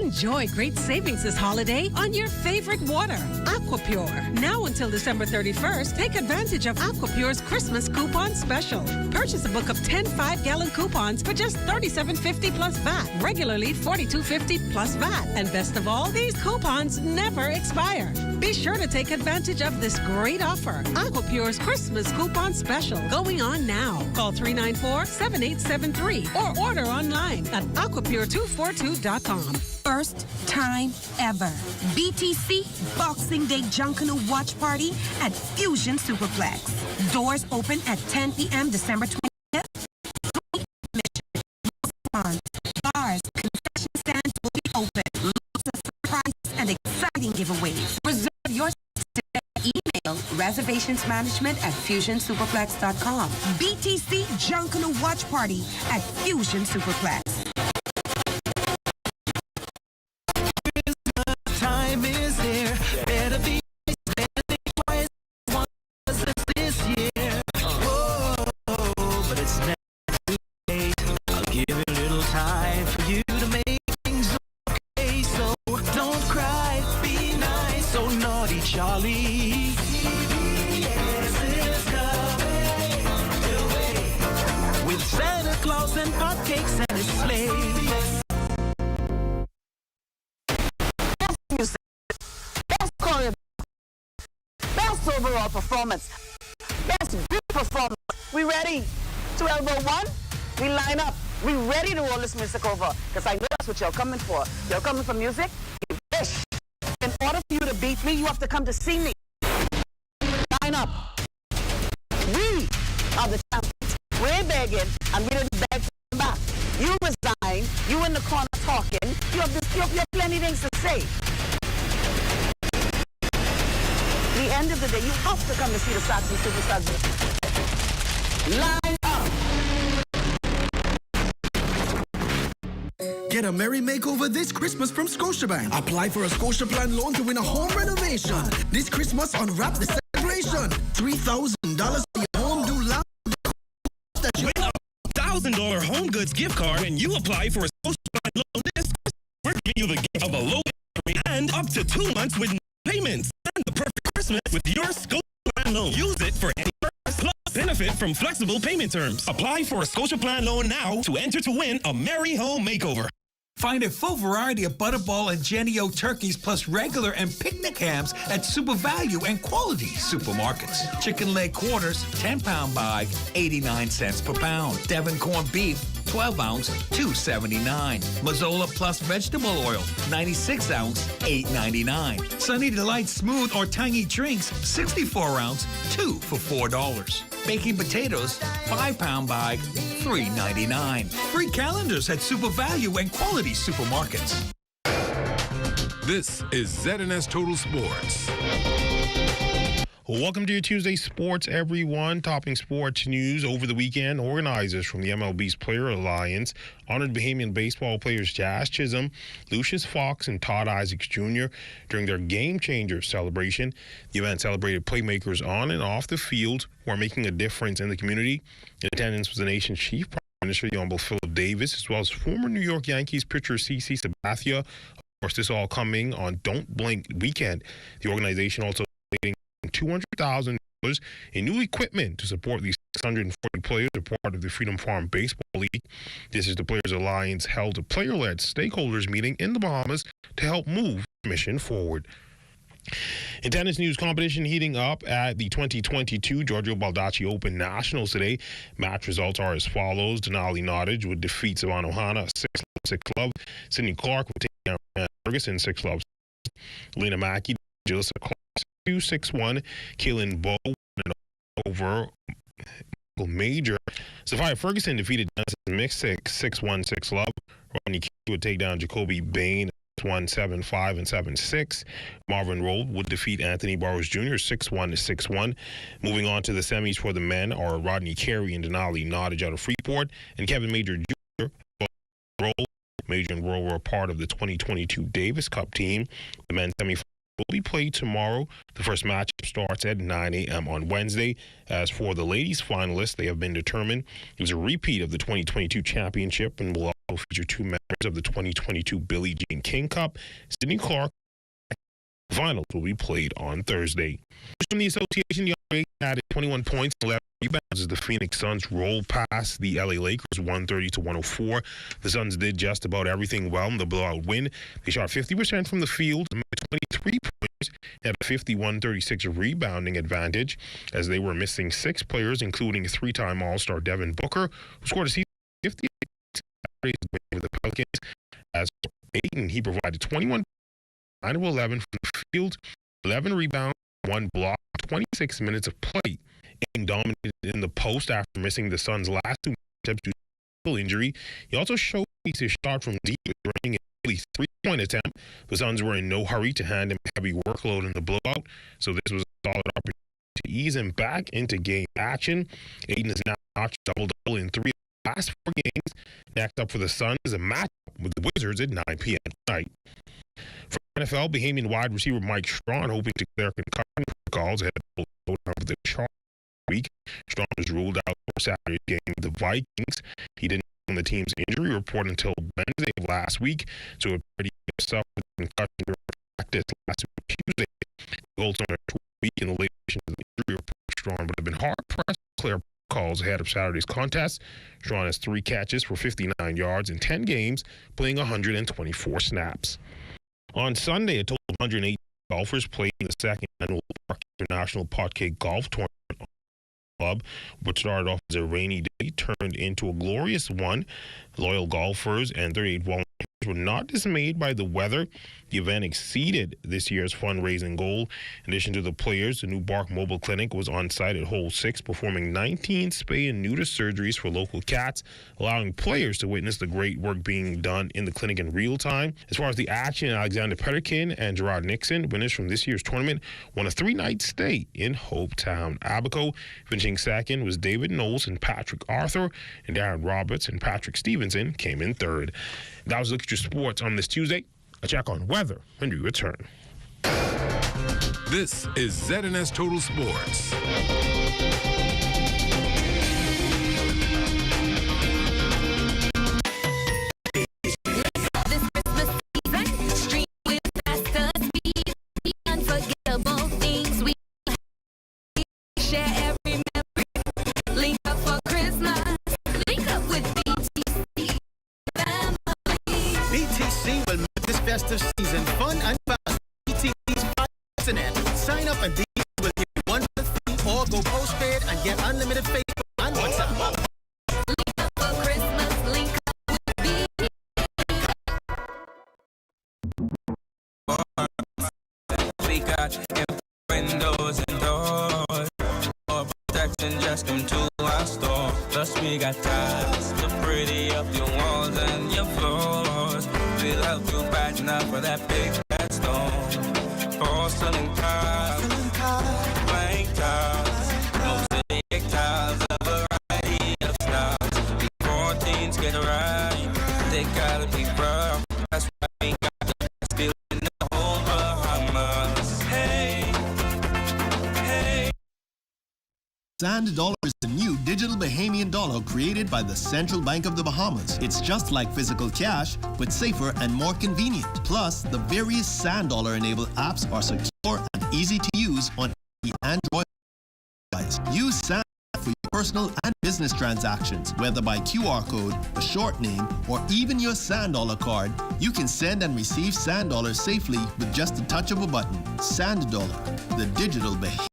[SPEAKER 1] Enjoy great savings this holiday on your favorite water. Aquapure. Now until December 31st, take advantage of Aquapure's Christmas coupon special. Purchase a book of 10 5-gallon coupons for just $37.50 plus VAT. Regularly $42.50 plus VAT. And best of all, these coupons never expire. Be sure to take advantage of this great offer. Aquapure's Christmas coupon special going on now. Call 394-7873 or order online at aquapure242.com.
[SPEAKER 7] First time ever. BTC Boxing Day Junkanoo Watch Party at Fusion Superplex. Doors open at 10 p.m. December 20th. Bars, concession stands will be open. Lots of surprises and exciting giveaways. Reserve your email reservationsmanagement@fusionsuperplex.com. BTC Junkanoo Watch Party at Fusion Superplex.
[SPEAKER 3] Time is here. Better be twice once this year. Oh, but it's never too late. I'll give you a little time for you to make things okay. So don't cry, be nice. So naughty, Charlie. With Santa Claus and hotcakes and his sleigh.
[SPEAKER 15] Best overall performance. Best group performance. We ready? 1201? We line up. We ready to roll this music over. Because I know that's what you're coming for. You're coming for music? You wish. In order for you to beat me, you have to come to see me. Line up. We are the champions. We're begging, and we didn't beg to come back. You resign. You in the corner talking. You have plenty things to say. At the end of the day, you have to come to see the Saxon Superstars. Line up!
[SPEAKER 16] Get a merry makeover this Christmas from Scotiabank. Apply for a Scotia Plan loan to win a home renovation. This Christmas, unwrap the celebration. $3,000 for your home do loud.
[SPEAKER 17] Win a $1,000 home goods gift card when you apply for a Scotia Plan loan this Christmas. We're giving you the gift of a low interest rate and up to 2 months with payments. Earn the perfect Christmas with your Scotia Plan loan. Use it for any purpose. Plus, benefit from flexible payment terms. Apply for a Scotia Plan loan now to enter to win a merry home makeover.
[SPEAKER 18] Find a full variety of Butterball and Jenny-O turkeys plus regular and picnic hams at Super Value and Quality Supermarkets. Chicken leg quarters, 10-pound bag, 89 cents per pound. Devon corned beef, 12-ounce, $2.79. Mazola plus vegetable oil, 96-ounce, $8.99. Sunny Delight smooth or tangy drinks, 64-ounce, 2 for $4. Baking potatoes, 5-pound bag, $3.99. Free calendars at Super Value and Quality Supermarkets.
[SPEAKER 19] This is ZNS Total Sports.
[SPEAKER 20] Welcome to your Tuesday Sports, everyone. Topping sports news over the weekend. Organizers from the MLB's Player Alliance honored Bahamian baseball players Jazz Chisholm, Lucius Fox, and Todd Isaacs Jr. during their Game Changer celebration. The event celebrated playmakers on and off the field who are making a difference in the community. In attendance was the nation's chief Prime Minister, the Honorable Philip Davis, as well as former New York Yankees pitcher CC Sabathia. Of course, this all coming on Don't Blink weekend. The organization also donating $200,000 in new equipment to support these 640 players as part of the Freedom Farm Baseball League. This is the Players Alliance held a player-led stakeholders meeting in the Bahamas to help move the mission forward. In tennis news, competition heating up at the 2022 Giorgio Baldacci Open Nationals today. Match results are as follows. Denali Nottage would defeat Savannah Ohana 6-love. Sydney Clark would take down Ferguson 6-love. Lena Mackey, Jalissa Clark 2-6-1. Kaylin Bowe over Major. Sophia Ferguson defeated Dennis Mix 6-1, 6-love. Rodney Key would take down Jacoby Bain 1-7-5 and 7-6. Marvin Rowe would defeat Anthony Burroughs Jr. 6-1 to 6-1. Moving on to the semis for the men are Rodney Carey and Denali Nottage out of Freeport, and Kevin Major Jr. Major and Rowe were a part of the 2022 Davis Cup team. The men's semifinal will be played tomorrow. The first match starts at 9 a.m. on Wednesday. As for the ladies finalists, they have been determined. It was a repeat of the 2022 championship and will will feature two members of the 2022 Billie Jean King Cup. Sidney Clark. Finals will be played on Thursday. From the association, the Young added 21 points and 11 rebounds as the Phoenix Suns rolled past the LA Lakers 130-104. The Suns did just about everything well in the blowout win. They shot 50% from the field, 23 points, had a 51-36 rebounding advantage as they were missing 6 players, including three-time All-Star Devin Booker, who scored a season 58 with the Pelicans. As for Ayton, he provided 21 9 of 11 from the field, 11 rebounds, 1 block, 26 minutes of play. Ayton dominated in the post after missing the Suns' last 2 matchups due to injury. He also showcased his shot from deep, running a 3-point attempt. The Suns were in no hurry to hand him a heavy workload in the blowout, so this was a solid opportunity to ease him back into game action. Ayton has now notched double-double in 3 of the last 4 games. Next up for the Suns is a matchup with the Wizards at 9 p.m. tonight. For NFL, Bahamian wide receiver Mike Strawn hoping to clear concussion protocols ahead of the Chargers week. Strawn was ruled out for Saturday's game with the Vikings. He didn't on the team's injury report until Wednesday of last week, so it already suffered concussion during practice last Tuesday. The Colts on a week in the latest of the injury report. Strawn would have been hard pressed to clear calls ahead of Saturday's contest. Strawn has 3 catches for 59 yards in 10 games, playing 124 snaps. On Sunday, a total of 108 golfers played in the second annual Park International Potcake Golf Tournament Club, which started off as a rainy day, turned into a glorious one. Loyal golfers and 38 volunteers were not dismayed by the weather. The event exceeded this year's fundraising goal. In addition to the players, the New Bark Mobile Clinic was on site at Hole 6, performing 19 spay and neuter surgeries for local cats, allowing players to witness the great work being done in the clinic in real time. As far as the action, Alexander Petterkin and Gerard Nixon, winners from this year's tournament, won a 3-night stay in Hopetown, Abaco. Finishing second was David Knowles and Patrick Arthur, and Darren Roberts and Patrick Stevenson came in third. That was a look at your sports on this Tuesday. A check on weather when we return.
[SPEAKER 19] This is ZNS Total Sports.
[SPEAKER 2] Festive season fun and fast. BTC's internet. Sign up and deal will give you 1 month free or go postpaid and get unlimited Facebook and WhatsApp.
[SPEAKER 8] Link up for Christmas, link up with we got windows and doors. For protection, just come to our store. Plus we got tiles to pretty up your walls and your floors. We'll help you brighten up for that big fat stone. Porcelain tiles, blank tiles, mosaic tiles, a variety of styles. 14s get right, they gotta be rough. That's why we got the best deal in the whole Bahamas. Hey, hey.
[SPEAKER 9] Sand Dollar is the new digital Bahamian dollar created by the Central Bank of the Bahamas. It's just like physical cash, but safer and more convenient. Plus, the various Sand Dollar-enabled apps are secure and easy to use on the Android device. Use Sand for your personal and business transactions, whether by QR code, a short name, or even your Sand Dollar card. You can send and receive Sand Dollars safely with just a touch of a button. Sand Dollar, the digital Bahamian.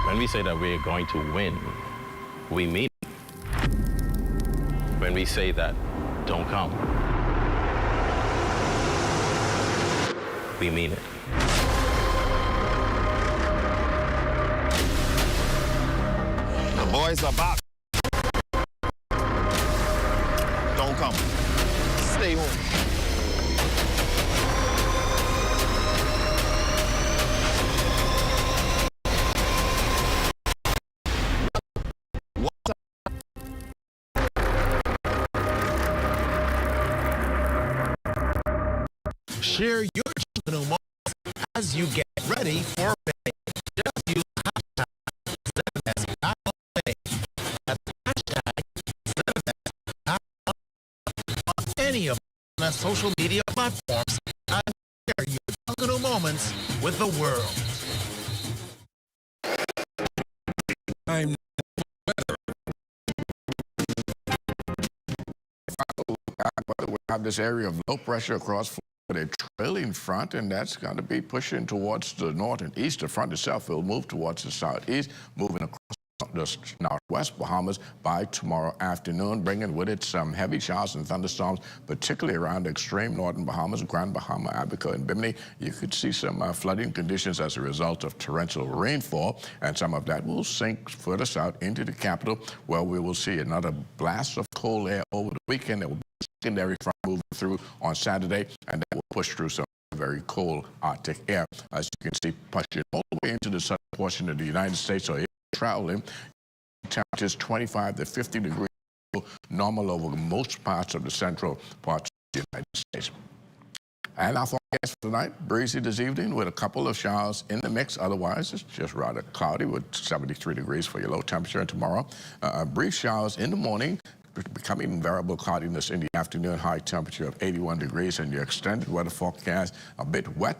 [SPEAKER 10] When we say that we're going to win, we mean it. When we say that don't come, we mean it.
[SPEAKER 11] The boys are back. Don't come. stay home.
[SPEAKER 12] Share your Junkanoo moments as you get ready for a wedding. Just use hashtag ZNS.wedding. That's hashtag ZNS.wedding on any of the social media platforms and share your Junkanoo moments with the world.
[SPEAKER 5] I'm we have this area of low pressure across with a trailing front, and that's going to be pushing towards the north and east. The front itself will move towards the southeast, moving across the northwest Bahamas by tomorrow afternoon, bringing with it some heavy showers and thunderstorms, particularly around the extreme northern Bahamas, Grand Bahama, Abaco, and Bimini. You could see some flooding conditions as a result of torrential rainfall, and some of that will sink further south into the capital, where we will see another blast of cold air over the weekend. There will be a secondary front moving through on Saturday, and that will push through some very cold Arctic air, as you can see, pushing all the way into the southern portion of the United States. So if you're traveling, temperatures 25 to 50 degrees normal over most parts of the central parts of the United States. And our forecast for tonight, breezy this evening with a couple of showers in the mix. Otherwise, it's just rather cloudy with 73 degrees for your low temperature. And tomorrow, brief showers in the morning, becoming variable cloudiness in the afternoon, high temperature of 81 degrees, and your extended weather forecast a bit wet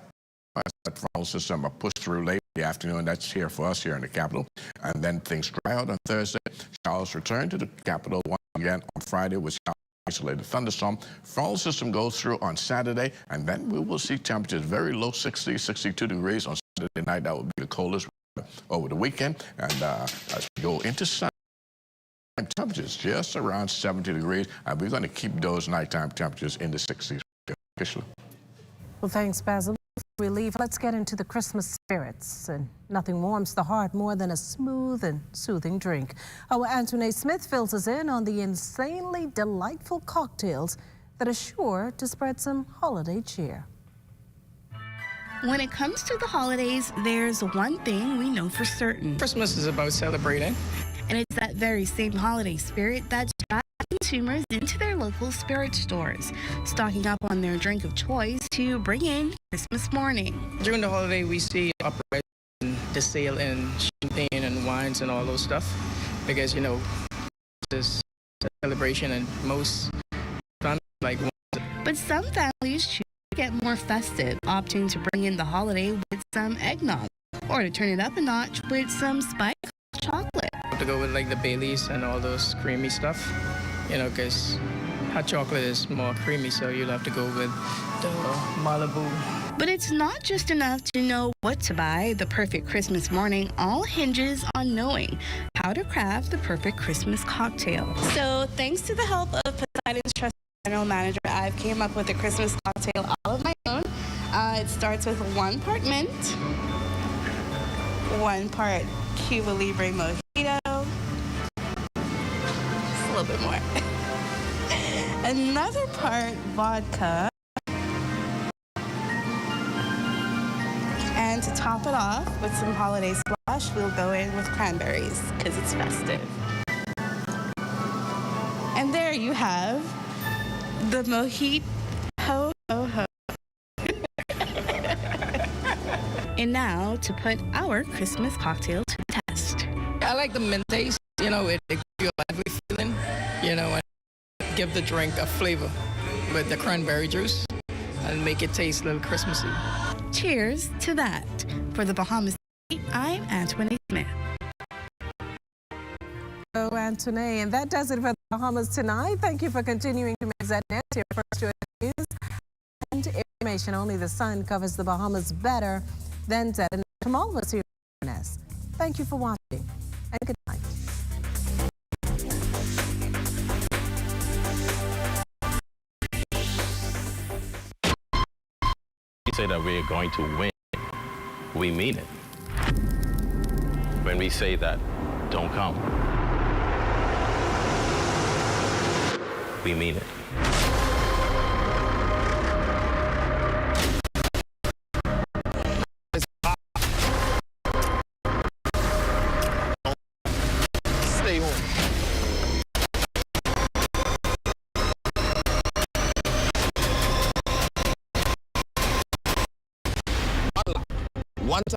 [SPEAKER 5] as that frontal system pushed through late in the afternoon. That's here for us here in the capital. And then things dry out on Thursday. Showers return to the capital once again on Friday with showers, isolated thunderstorm. Frontal system goes through on Saturday, and then we will see temperatures very low, 60, 62 degrees on Saturday night. That will be the coldest over the weekend. And as we go into Sunday, temperatures just around 70 degrees, and we're going to keep those nighttime temperatures in the 60s.
[SPEAKER 13] Well, thanks, Basil. Before we leave, let's get into the Christmas spirits. And nothing warms the heart more than a smooth and soothing drink. Our Antoinette Smith fills us in on the insanely delightful cocktails that are sure to spread some holiday cheer.
[SPEAKER 21] When it comes to the holidays, there's one thing we know for certain.
[SPEAKER 22] Christmas is about celebrating.
[SPEAKER 21] And it's that very same holiday spirit that drives consumers into their local spirit stores, stocking up on their drink of choice to bring in Christmas morning.
[SPEAKER 22] During the holiday, we see the sale in champagne and wines and all those stuff, because, you know, it's a celebration and most families like wine.
[SPEAKER 21] But some families choose to get more festive, opting to bring in the holiday with some eggnog, or to turn it up a notch with some spiced chocolate.
[SPEAKER 22] To go with like the Baileys and all those creamy stuff, you know, because hot chocolate is more creamy, so you'll have to go with the Malibu.
[SPEAKER 21] But it's not just enough to know what to buy. The perfect Christmas morning all hinges on knowing how to craft the perfect Christmas cocktail. So thanks to the help of Poseidon's trusted general manager, I've came up with a Christmas cocktail all of my own. It starts with 1 part mint, 1 part Cuba Libre Mojito, just a little bit more, another part vodka, and to top it off with some holiday splash, we'll go in with cranberries because it's festive. And there you have the Mojito ho ho ho. And now to put our Christmas cocktail to the test.
[SPEAKER 22] I like the mint taste, you know, it gives you a lively feeling, you know, and give the drink a flavor with the cranberry juice and make it taste a little Christmassy.
[SPEAKER 21] Cheers to that. For the Bahamas, I'm Antoinette Smith.
[SPEAKER 13] Oh, Antoinette, and that does it for the Bahamas tonight. Thank you for continuing to make ZNS your first choice news and information. Only the sun covers the Bahamas better than ZNS. From all of us here at ZNS, thank you for watching, and good night.
[SPEAKER 10] We say that we're going to win, we mean it. When we say that, don't come, we mean it.
[SPEAKER 4] one time